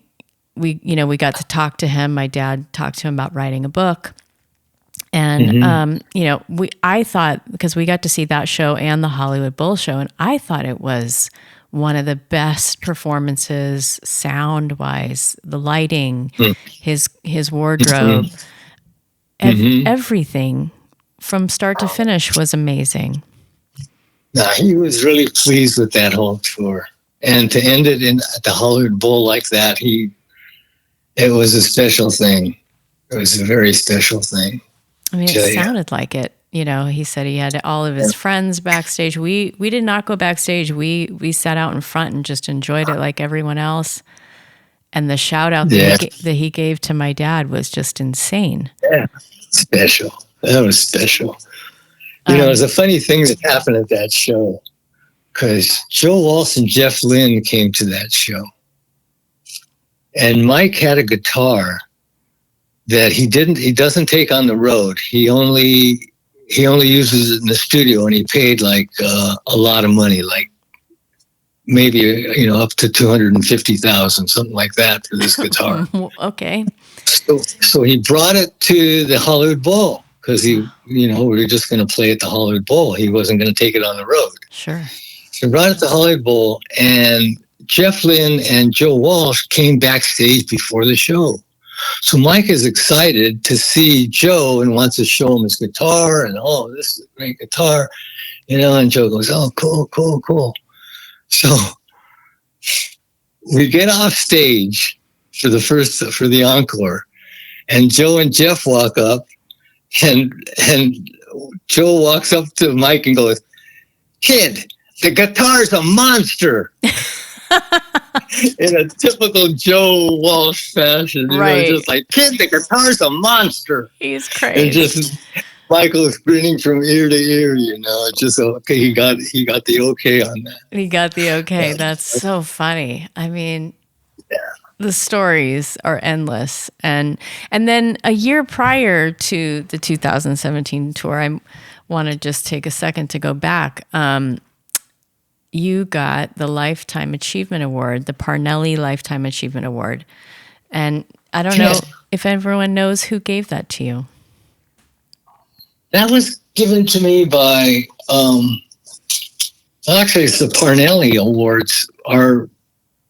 We got to talk to him. My dad talked to him about writing a book, and I thought, because we got to see that show and the Hollywood Bowl show, and I thought it was one of the best performances, sound wise, the lighting, his wardrobe. Everything from start to finish was amazing. He was really pleased with that whole tour, and to end it at the Hollywood Bowl like that, it was a special thing. It was a very special thing. It sounded like it. He said he had all of his friends backstage. We did not go backstage. We sat out in front and just enjoyed it like everyone else. And the shout out that he gave to my dad was just insane. Yeah, special. That was special. It was a funny thing that happened at that show, because Joe Walsh and Jeff Lynne came to that show. And Mike had a guitar that he doesn't take on the road. He only uses it in the studio, and he paid like a lot of money, like maybe up to $250,000, something like that, for this guitar. Okay. So he brought it to the Hollywood Bowl, because we were just going to play at the Hollywood Bowl. He wasn't going to take it on the road. Sure. So he brought it to the Hollywood Bowl, and Jeff Lynne and Joe Walsh came backstage before the show. So Mike is excited to see Joe and wants to show him his guitar, and this is a great guitar, and Joe goes, oh, cool. So we get off stage for the encore, and Joe and Jeff walk up, and Joe walks up to Mike and goes, "Kid, the guitar's a monster." In a typical Joe Walsh fashion, right? Just like, "Kid, the guitar's a monster." He's crazy. And just Michael's grinning from ear to ear, just okay. He got the okay on that. He got the okay. That's so funny. The stories are endless. And then a year prior to the 2017 tour, I want to just take a second to go back. You got the Lifetime Achievement Award, the Parnelli Lifetime Achievement Award. And I don't know if everyone knows who gave that to you. That was given to me by, actually it's the Parnelli Awards.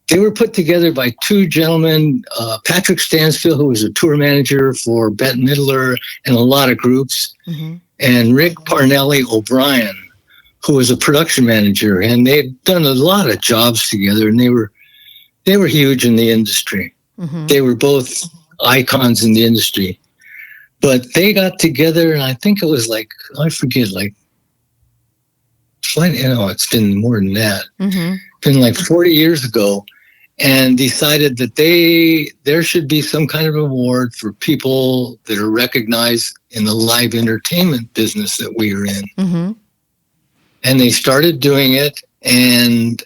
They were put together by two gentlemen, Patrick Stansfield, who was a tour manager for Bette Midler and a lot of groups, and Rick Parnelli O'Brien, who was a production manager, and they'd done a lot of jobs together, and they were huge in the industry. They were both icons in the industry. But they got together, and I think it was like, I forget, like, it's been more than that. Been like 40 years ago, and decided that there should be some kind of award for people that are recognized in the live entertainment business that we are in. And they started doing it, and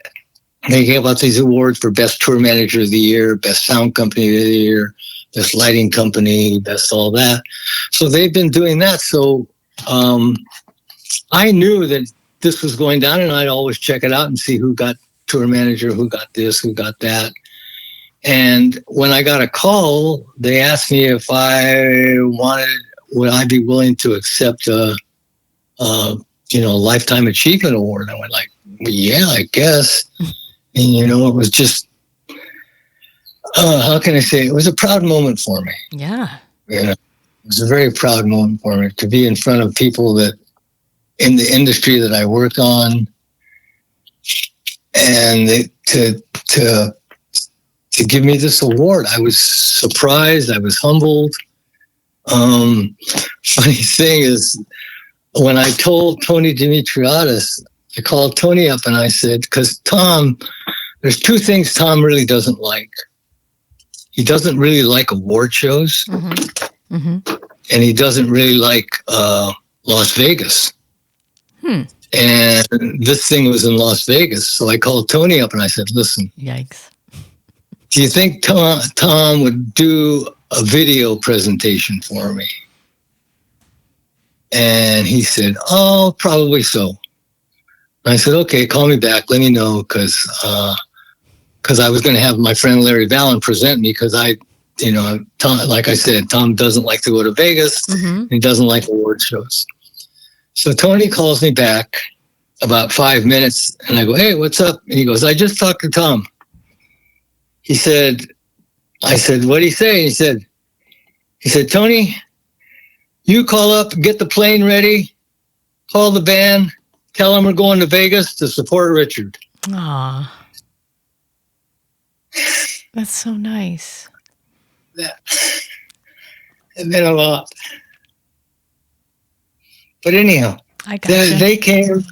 they gave out these awards for Best Tour Manager of the Year, Best Sound Company of the Year, Best Lighting Company, Best all that. So they've been doing that. So I knew that this was going down, and I'd always check it out and see who got tour manager, who got this, who got that. And when I got a call, they asked me if would I be willing to accept a Lifetime Achievement Award. I went like, well, yeah, I guess. And, it was just, how can I say? It was a proud moment for me. Yeah. It was a very proud moment for me to be in front of people that in the industry that I work on, and to give me this award. I was surprised. I was humbled. Funny thing is, when I told Tony Dimitriadis, I called Tony up and I said, because Tom, there's two things Tom really doesn't like. He doesn't really like award shows, and he doesn't really like Las Vegas. And this thing was in Las Vegas. So I called Tony up and I said, listen, yikes. Do you think Tom would do a video presentation for me? And he said, oh, probably so. And I said, okay, call me back. Let me know, because I was going to have my friend Larry Vallon present me, because Tom, like I said, Tom doesn't like to go to Vegas. He doesn't like award shows. So Tony calls me back about 5 minutes, and I go, hey, what's up? And he goes, I just talked to Tom. I said, what'd he say? He said, Tony, you call up, get the plane ready, call the band, tell them we're going to Vegas to support Richard. Aw. That's so nice. That it meant a lot. But anyhow, I got you. They came.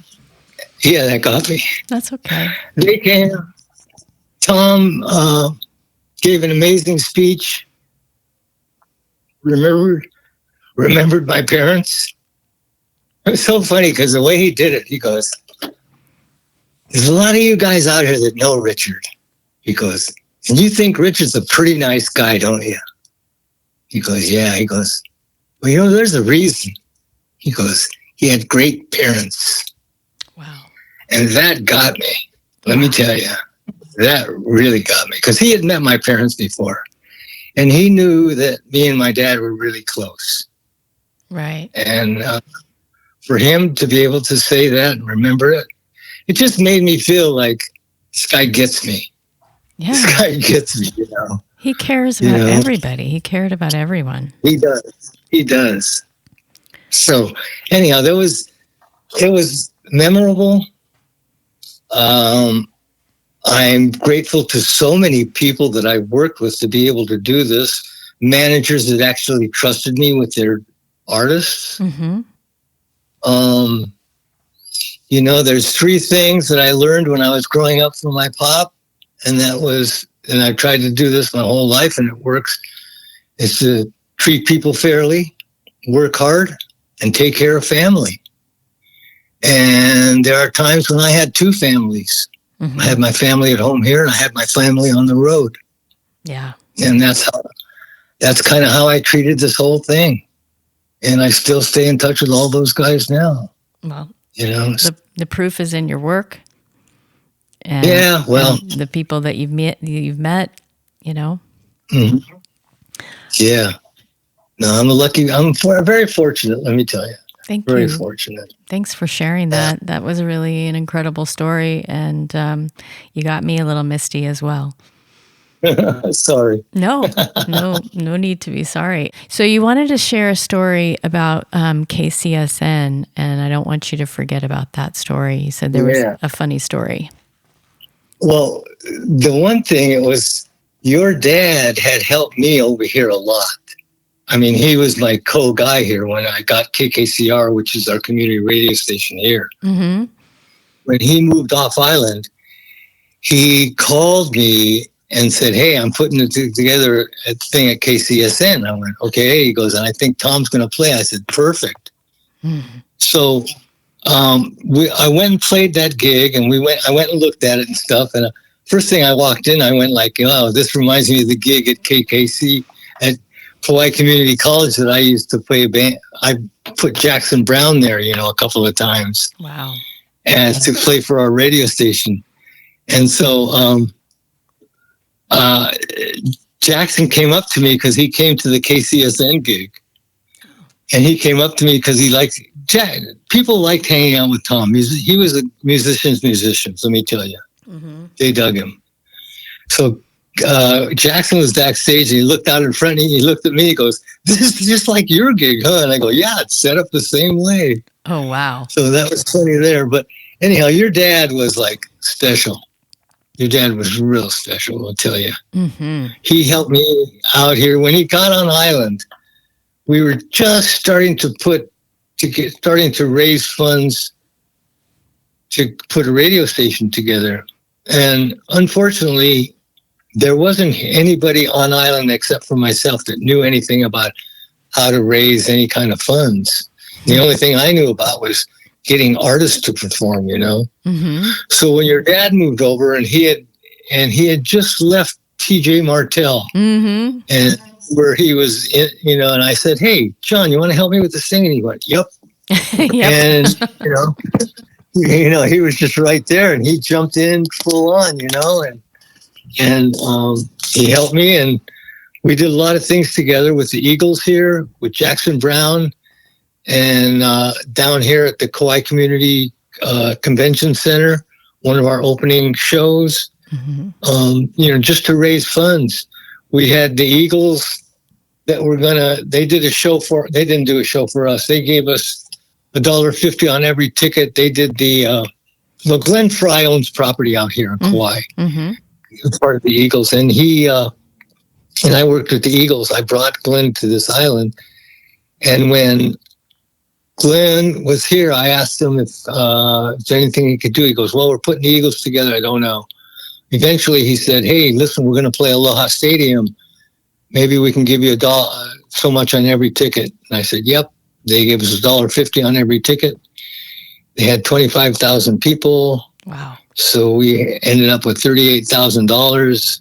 Yeah, that got me. That's okay. They came. Tom gave an amazing speech. Remembered my parents. It was so funny because the way he did it, he goes, there's a lot of you guys out here that know Richard. He goes, and you think Richard's a pretty nice guy, don't you? He goes, yeah. He goes, well, there's a reason. He goes, he had great parents. Wow. And that got me. Let me tell you, that really got me, because he had met my parents before. And he knew that me and my dad were really close. Right. And for him to be able to say that and remember it, it just made me feel like this guy gets me. Yeah. This guy gets me, He cares about everybody. He cared about everyone. He does. So anyhow, it was memorable. I'm grateful to so many people that I worked with to be able to do this. Managers that actually trusted me with their artists. There's three things that I learned when I was growing up from my pop, and I've tried to do this my whole life, and it works. It's to treat people fairly, work hard, and take care of family. And there are times when I had two families. I had my family at home here, and I had my family on the road. Yeah. And that's kind of how I treated this whole thing. And I still stay in touch with all those guys now. Well, the proof is in your work. And, and the people that you've met. Yeah. No, I'm very fortunate, let me tell you. Thank you. Very fortunate. Thanks for sharing that. That was really an incredible story, and you got me a little misty as well. Sorry. No need to be sorry. So you wanted to share a story about KCSN, and I don't want you to forget about that story. You said there was a funny story. Well, the one thing, it was your dad had helped me over here a lot. I mean, he was my co-guy here when I got KKCR, which is our community radio station here. When he moved off island, he called me and said, hey, I'm putting together a thing at KCSN. I went, okay. He goes, and I think Tom's going to play. I said, perfect. So I went and played that gig, and I went and looked at it and stuff. And first thing I walked in, I went like, oh, this reminds me of the gig at KKC at Hawaii Community College that I used to play band. I put Jackson Brown there, a couple of times. Wow. And to play for our radio station. And so Jackson came up to me because he came to the KCSN gig. And he came up to me because people liked hanging out with Tom. He was a musician's musician, let me tell you. They dug him. So Jackson was backstage, and he looked out in front, and he looked at me, he goes, this is just like your gig, huh? And I go, yeah, it's set up the same way. Oh, wow. So that was funny there. But anyhow, your dad was like special. Your dad was real special, I'll tell you. He helped me out here when he got on island. we were just starting to raise funds to put a radio station together. And unfortunately, there wasn't anybody on island except for myself that knew anything about how to raise any kind of funds. The only thing I knew about was getting artists to perform, you know? Mm-hmm. So when your dad moved over and he had just left TJ Martell, Mm-hmm. and where he was in, you know, and I said, "Hey, John, you want to help me with this thing?" And he went, "Yep." Yep. And, he was just right there, and he jumped in full on, you know, and he helped me, and we did a lot of things together with the Eagles here, with Jackson Brown, and down here at the Kauai Community Convention Center, one of our opening shows, just to raise funds. We had the Eagles that they didn't do a show for us. They gave us $1.50 on every ticket. They did Glenn Fry owns property out here in Kauai. Mm-hmm. He was part of the Eagles, and and I worked with the Eagles. I brought Glenn to this island, and when Glenn was here, I asked him if there's anything he could do. He goes, "Well, we're putting the Eagles together. I don't know." Eventually, he said, "Hey, listen, we're going to play Aloha Stadium. Maybe we can give you so much on every ticket." And I said, "Yep." They gave us $1.50 on every ticket. They had 25,000 people. Wow. So we ended up with $38,000,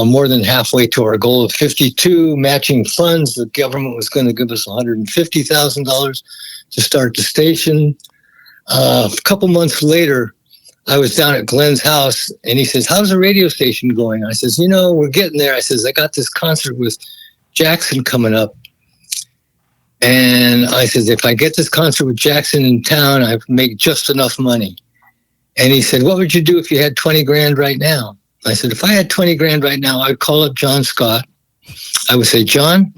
more than halfway to our goal of 52 matching funds. The government was going to give us $150,000 to start the station. A couple months later, I was down at Glenn's house, and he says, "How's the radio station going?" I says, "We're getting there." I says, "I got this concert with Jackson coming up." And I said, "If I get this concert with Jackson in town, I make just enough money." And he said, "What would you do if you had 20 grand right now?" I said, "If I had 20 grand right now, I'd call up John Scott. I would say, John,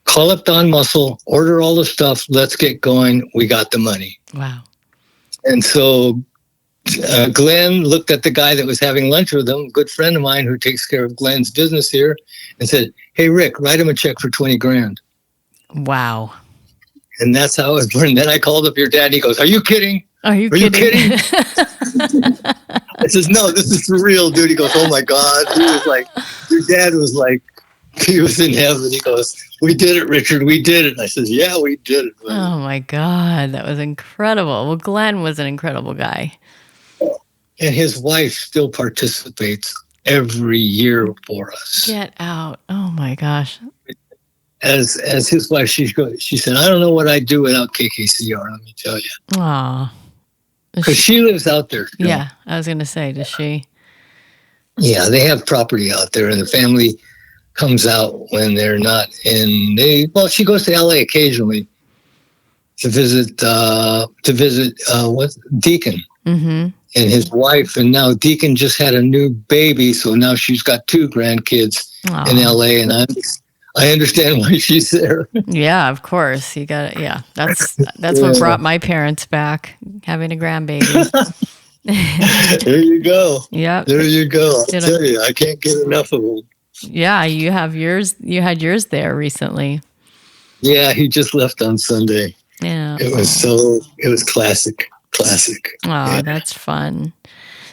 call up Don Muscle, order all the stuff. Let's get going. We got the money." Wow. And so Glenn looked at the guy that was having lunch with him, a good friend of mine who takes care of Glenn's business here, and said, "Hey, Rick, write him a check for 20 grand. Wow. And that's how it was born. Then I called up your dad, and he goes, "Are you kidding? Are you kidding?" I says, "No, this is for real, dude." He goes, "Oh my God." He was like, your dad was like, he was in heaven. He goes, "We did it, Richard. We did it." And I says, "Yeah, we did it." Man. Oh my God. That was incredible. Well, Glenn was an incredible guy. And his wife still participates every year for us. Get out. Oh my gosh. As his wife, she said, "I don't know what I'd do without KKCR, let me tell you." Aw. Because she lives out there. Yeah, I was going to say, does she? Yeah, they have property out there, and the family comes out when they're not in. She goes to LA occasionally to visit Deacon Mm-hmm. and his wife, and now Deacon just had a new baby, so now she's got 2 grandkids in LA, and I understand why she's there. Yeah, of course. You got it. Yeah, that's what brought my parents back, having a grandbaby. There you go. Yep. There you go. I'll tell you, I can't get enough of them. Yeah, you have yours. You had yours there recently. Yeah, he just left on Sunday. Yeah. It was classic. Oh, yeah. That's fun.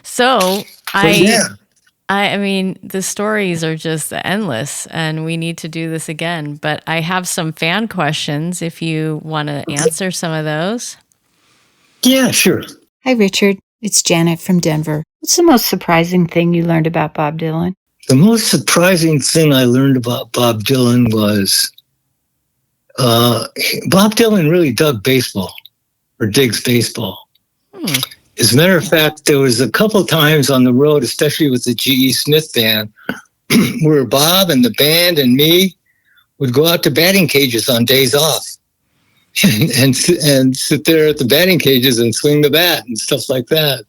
So I mean, the stories are just endless, and we need to do this again. But I have some fan questions if you want to answer some of those. Yeah, sure. Hi, Richard. It's Janet from Denver. What's the most surprising thing you learned about Bob Dylan? The most surprising thing I learned about Bob Dylan was Bob Dylan really dug baseball, or digs baseball. As a matter of fact, there was a couple times on the road, especially with the G.E. Smith band, where Bob and the band and me would go out to batting cages on days off and sit there at the batting cages and swing the bat and stuff like that.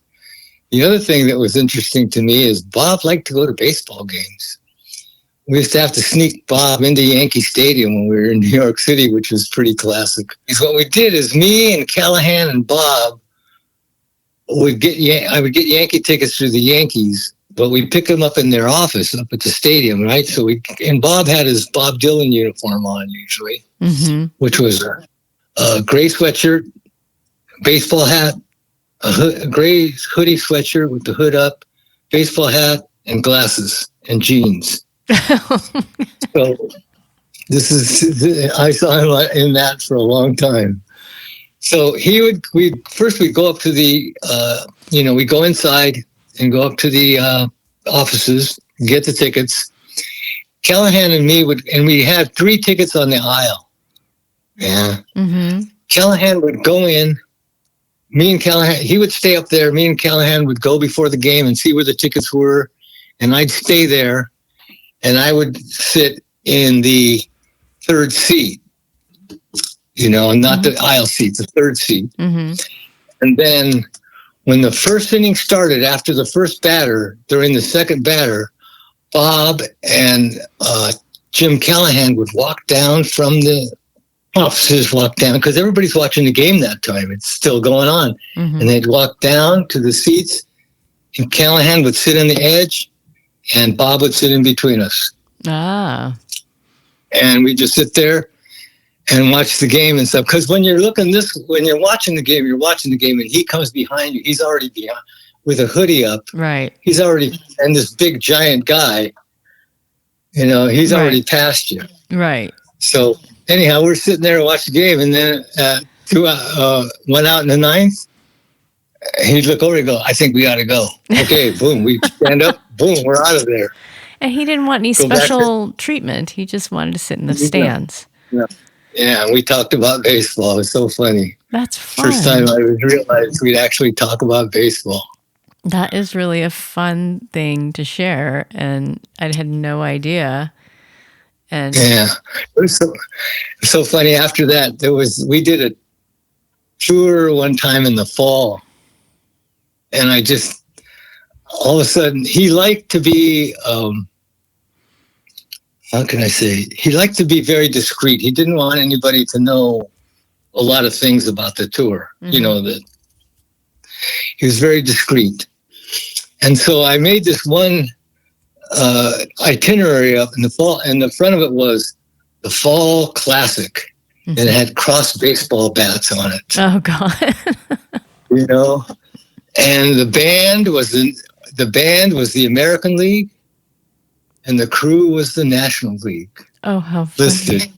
The other thing that was interesting to me is Bob liked to go to baseball games. We used to have to sneak Bob into Yankee Stadium when we were in New York City, which was pretty classic. Because what we did is me and Callahan and Bob I would get Yankee tickets through the Yankees, but we pick them up in their office up at the stadium, right? So and Bob had his Bob Dylan uniform on usually, which was a gray sweatshirt, baseball hat, a gray hoodie sweatshirt with the hood up, baseball hat, and glasses and jeans. So I saw him in that for a long time. So we'd go up to the, we go inside and go up to the offices, get the tickets. Callahan and me we had 3 tickets on the aisle. Yeah. Mm-hmm. Callahan would go in. Me and Callahan, he would stay up there. Me and Callahan would go before the game and see where the tickets were. And I'd stay there. And I would sit in the 3rd seat, not the aisle seat, the 3rd seat. Mm-hmm. And then when the first inning started, after the first batter, during the second batter, Bob and Jim Callahan would walk down from the offices, because everybody's watching the game that time. It's still going on. Mm-hmm. And they'd walk down to the seats, and Callahan would sit on the edge, and Bob would sit in between us. Ah. And we just sit there and watch the game and stuff. Because when you're watching the game, and he comes behind you. He's already behind with a hoodie up. Right. He's already, and this big giant guy, he's already past you. Right. So anyhow, we're sitting there and watch the game, and then went out in the 9th. He'd look over and go, I think we ought to go. Okay, boom, we stand up, boom, we're out of there. And he didn't want any special treatment. He just wanted to sit in the stands. Yeah, we talked about baseball. It was so funny. That's fun. First time I realized we'd actually talk about baseball. That is really a fun thing to share, and I had no idea. And yeah, it was so funny. After that, we did a tour one time in the fall, and I just all of a sudden he liked to be. How can I say? He liked to be very discreet. He didn't want anybody to know a lot of things about the tour. Mm-hmm. That he was very discreet. And so I made this one itinerary up in the fall, and the front of it was the Fall Classic, mm-hmm. and it had cross baseball bats on it. Oh God! And the band was the American League. And the crew was the National League. Oh, how funny. Listed.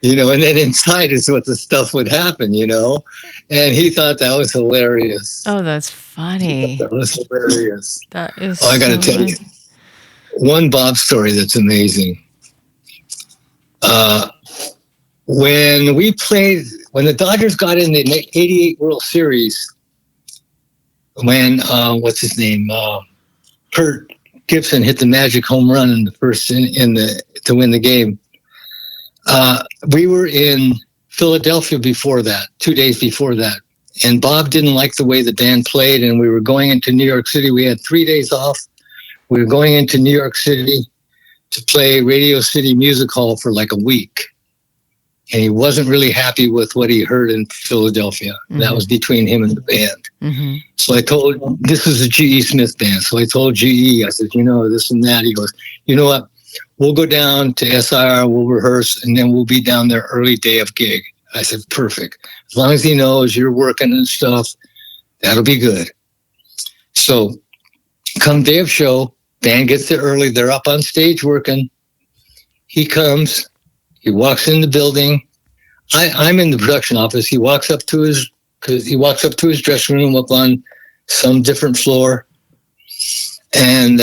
And then inside is what the stuff would happen, And he thought that was hilarious. Oh, that's funny. That was hilarious. That is I got to tell you, one Bob story that's amazing. When the Dodgers got in the 88 World Series, when, what's his name? Kurt Gibson hit the magic home run in the first to win the game. We were in Philadelphia before that, 2 days before that, and Bob didn't like the way the band played, and we were going into New York City. We had 3 days off. We were going into New York City to play Radio City Music Hall for like a week, and he wasn't really happy with what he heard in Philadelphia. Mm-hmm. That was between him and the band. Mm-hmm. So I told, this was a G.E. Smith band. So I told G.E., I said, this and that. He goes, you know what? We'll go down to SIR, we'll rehearse, and then we'll be down there early day of gig. I said, perfect. As long as he knows you're working and stuff, that'll be good. So come day of show, band gets there early. They're up on stage working. He comes. He walks in the building. I'm in the production office. He walks up to his dressing room up on some different floor, and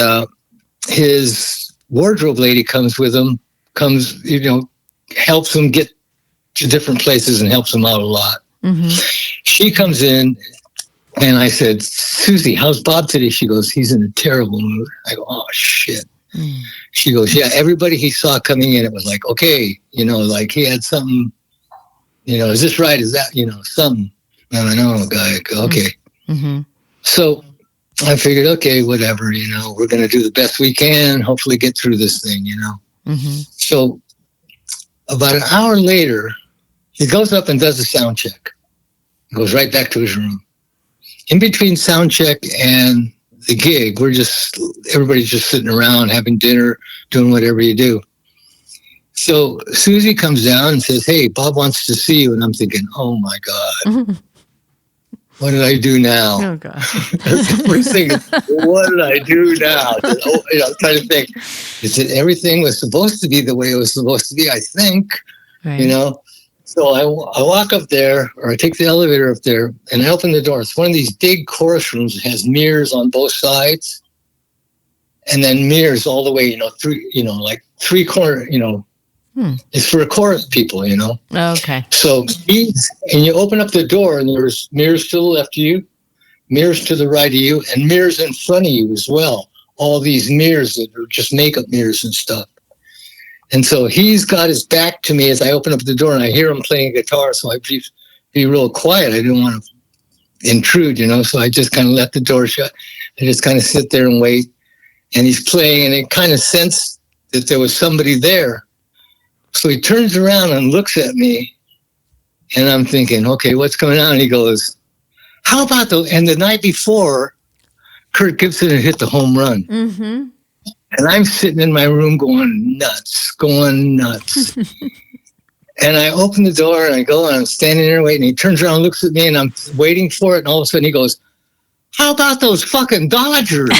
his wardrobe lady comes with him. Helps him get to different places and helps him out a lot. Mm-hmm. She comes in, and I said, "Susie, how's Bob today?" She goes, "He's in a terrible mood." I go, "Oh shit." Mm. She goes, "Yeah, everybody he saw coming in, it was like, okay, like he had something, is this right? Is that, something?" And I know, guy, okay. Mm-hmm. So I figured, okay, whatever, we're going to do the best we can, hopefully get through this thing, Mm-hmm. So about an hour later, he goes up and does a sound check. Goes right back to his room. In between sound check and the gig. Everybody's just sitting around having dinner, doing whatever you do. So Susie comes down and says, "Hey, Bob wants to see you." And I'm thinking, "Oh my God, what did I do now?" Oh God. That's the first thing. What did I do now? I'm trying to think. Is it everything was supposed to be the way it was supposed to be? I think, Right. So I walk up there, or I take the elevator up there, and I open the door. It's one of these big chorus rooms that has mirrors on both sides, and then mirrors all the way, like 3 corner, It's for chorus people, Okay. So, and you open up the door, and there's mirrors to the left of you, mirrors to the right of you, and mirrors in front of you as well. All these mirrors that are just makeup mirrors and stuff. And so he's got his back to me as I open up the door, and I hear him playing a guitar. So I be real quiet. I didn't want to intrude, So I just kind of let the door shut. I just kind of sit there and wait. And he's playing, and it kind of sensed that there was somebody there. So he turns around and looks at me, and I'm thinking, okay, what's going on? And he goes, "How about and the night before, Kirk Gibson had hit the home run." Mm-hmm. And I'm sitting in my room going nuts. And I open the door, and I go, and I'm standing there waiting. He turns around and looks at me, and I'm waiting for it. And all of a sudden he goes, "How about those fucking Dodgers?"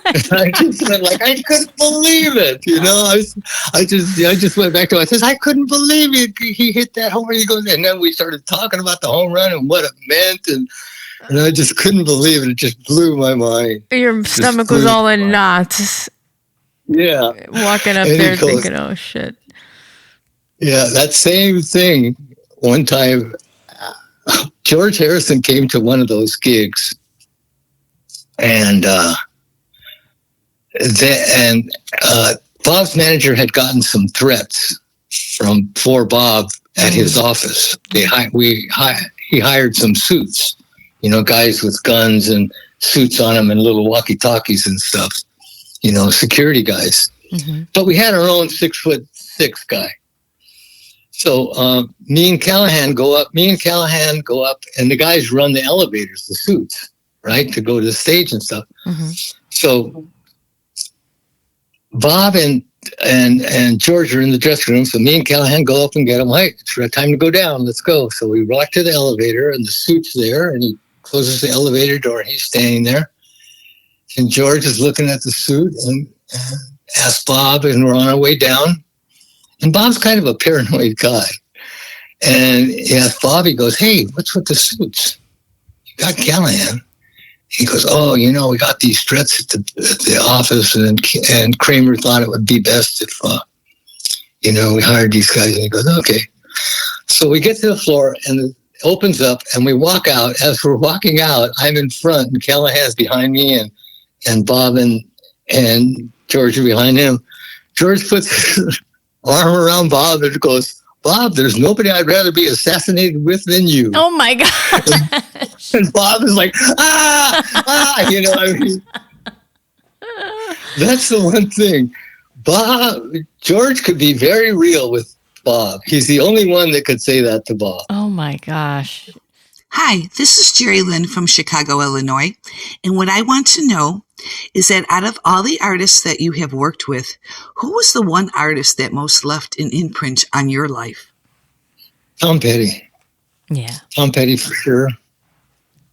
And I just went I couldn't believe it. I just went back to it. I says, "I couldn't believe it. He hit that home run." He goes, and then we started talking about the home run and what it meant. And I just couldn't believe it. It just blew my mind. Your stomach was all in knots. Yeah. Walking up And there thinking, "Oh shit." Yeah, that same thing. One time, George Harrison came to one of those gigs, and Bob's manager had gotten some threats for Bob at his office. He hired some suits, guys with guns and suits on them and little walkie-talkies and stuff, security guys. Mm-hmm. But we had our own 6'6" guy. So me and Callahan go up, and the guys run the elevators, the suits, right, to go to the stage and stuff. Mm-hmm. So Bob and George are in the dressing room. So me and Callahan go up and get them. "Hey, it's time to go down. Let's go." So we walk to the elevator, and the suit's there, and he closes the elevator door, and he's standing there. And George is looking at the suit and asks Bob, and we're on our way down. And Bob's kind of a paranoid guy. And he asked Bob, he goes, "Hey, what's with the suits? You got Callahan." He goes, "Oh, we got these threats at the office, and Kramer thought it would be best if, we hired these guys." And he goes, "Okay." So we get to the floor, and it opens up, and we walk out. As we're walking out, I'm in front, and Callahan's behind me, and Bob and George are behind him. George puts his arm around Bob and goes, "Bob, there's nobody I'd rather be assassinated with than you." Oh my God. And Bob is like, That's the one thing. George could be very real with Bob. He's the only one that could say that to Bob. Oh my gosh. Hi, this is Jerry Lynne from Chicago, Illinois. And what I want to know is that out of all the artists that you have worked with, who was the one artist that most left an imprint on your life? Tom Petty. Yeah. Tom Petty for sure.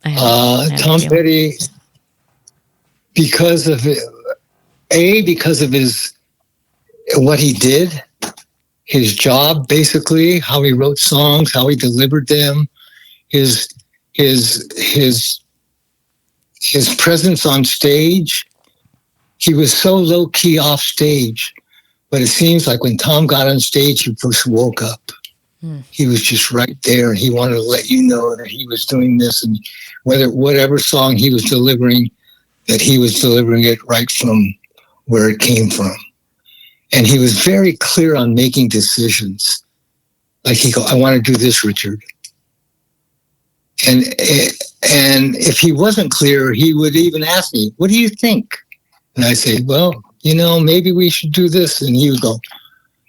Tom Petty, because of what he did, his job, basically, how he wrote songs, how he delivered them, his presence on stage. He was so low key off stage, but it seems like when Tom got on stage, he first woke up. He was just right there, and he wanted to let you know that he was doing this, and whatever song he was delivering, that he was delivering it right from where it came from. And he was very clear on making decisions. Like he go, "I want to do this, Richard." And if he wasn't clear, he would even ask me, "What do you think?" And I say, "Well, maybe we should do this." And he would go,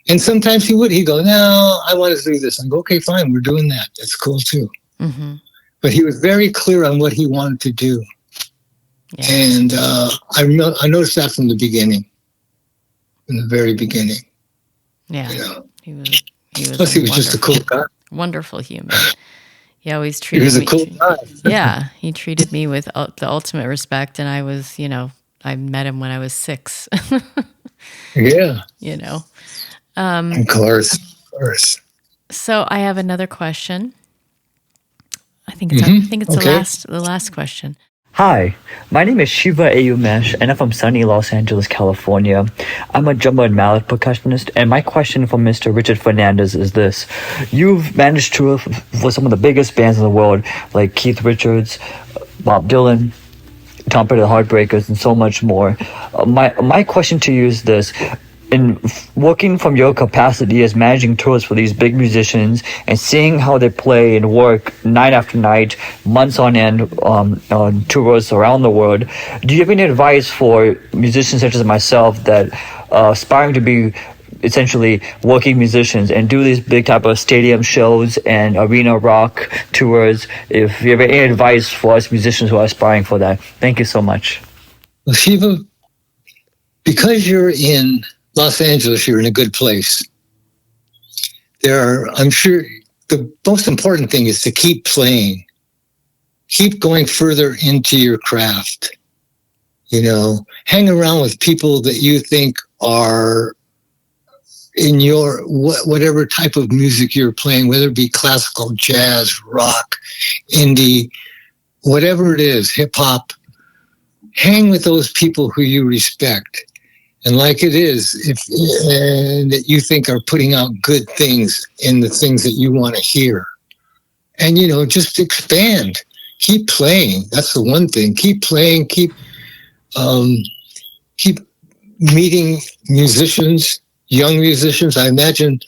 and sometimes he'd go, "No, I want to do this." And go, "Okay, fine, we're doing that. That's cool too." Mm-hmm. But he was very clear on what he wanted to do. Yeah. And I noticed that from the beginning, from the very beginning. Yeah. You know? He was Plus, he was just a cool guy. Wonderful human. He always He treated was a me. cool guy. Yeah, he treated me with the ultimate respect, and I was, I met him when I was 6. Yeah. Of course. So I have another question. I think it's the last question. Hi, my name is Shiva Ayumesh, and I'm from sunny Los Angeles, California. I'm a drummer and mallet percussionist, and my question for Mr. Richard Fernandez is this. You've managed to for some of the biggest bands in the world, like Keith Richards, Bob Dylan, Tom Petty the Heartbreakers, and so much more. My question to you is this. In working from your capacity as managing tours for these big musicians and seeing how they play and work night after night, months on end, on tours around the world, do you have any advice for musicians such as myself that aspiring to be essentially working musicians and do these big type of stadium shows and arena rock tours? If you have any advice for us musicians who are aspiring for that, thank you so much. Well, Shiva, because you're in Los Angeles, you're in a good place. I'm sure the most important thing is to keep playing, keep going further into your craft, hang around with people that you think are in your, whatever type of music you're playing, whether it be classical, jazz, rock, indie, whatever it is, hip hop, hang with those people who you respect. And like it is, that you think are putting out good things in the things that you want to hear. And, just expand. Keep playing. That's the one thing. Keep playing. Keep meeting musicians, young musicians. I imagine,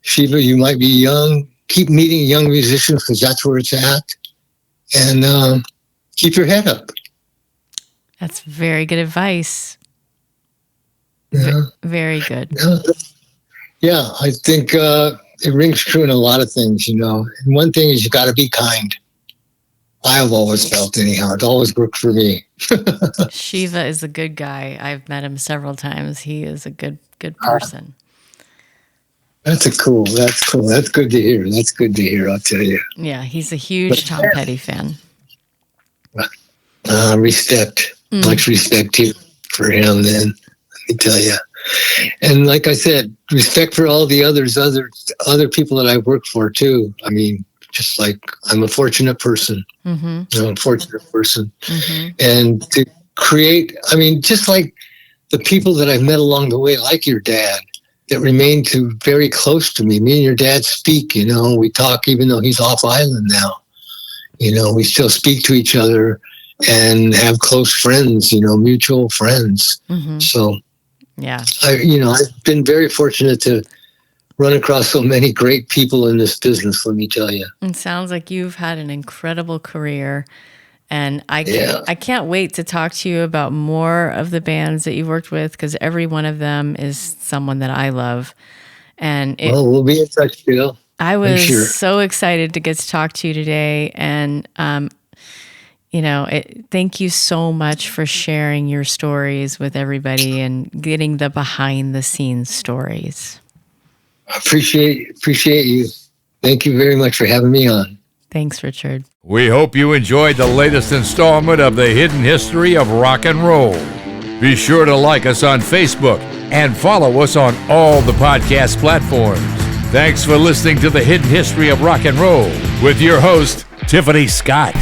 Shiva, you might be young. Keep meeting young musicians because that's where it's at. And keep your head up. That's very good advice. Yeah. Very good. Yeah, I think it rings true in a lot of things, And one thing is you got to be kind. I've always felt anyhow. It always worked for me. Shiva is a good guy. I've met him several times. He is a good person. That's cool. That's good to hear. I'll tell you. Yeah, he's a huge Tom Petty fan. Respect. Much respect here for him then. Let me tell you. And like I said, respect for all the other people that I've worked for too. I mean, just like I'm a fortunate person. Mm-hmm. I'm a fortunate person. Mm-hmm. And to create, just like the people that I've met along the way, like your dad, that remain very close to me. Me and your dad speak, we talk even though he's off island now. We still speak to each other and have close friends, mutual friends. Mm-hmm. So, yeah, I've been very fortunate to run across so many great people in this business, let me tell you. It sounds like you've had an incredible career, and I can't wait to talk to you about more of the bands that you've worked with, because every one of them is someone that I love. And we'll be in touch, I was so excited to get to talk to you today, and thank you so much for sharing your stories with everybody and getting the behind the scenes stories. I appreciate you. Thank you very much for having me on. Thanks, Richard. We hope you enjoyed the latest installment of the Hidden History of Rock and Roll. Be sure to like us on Facebook and follow us on all the podcast platforms. Thanks for listening to the Hidden History of Rock and Roll with your host, Tiffany Scott.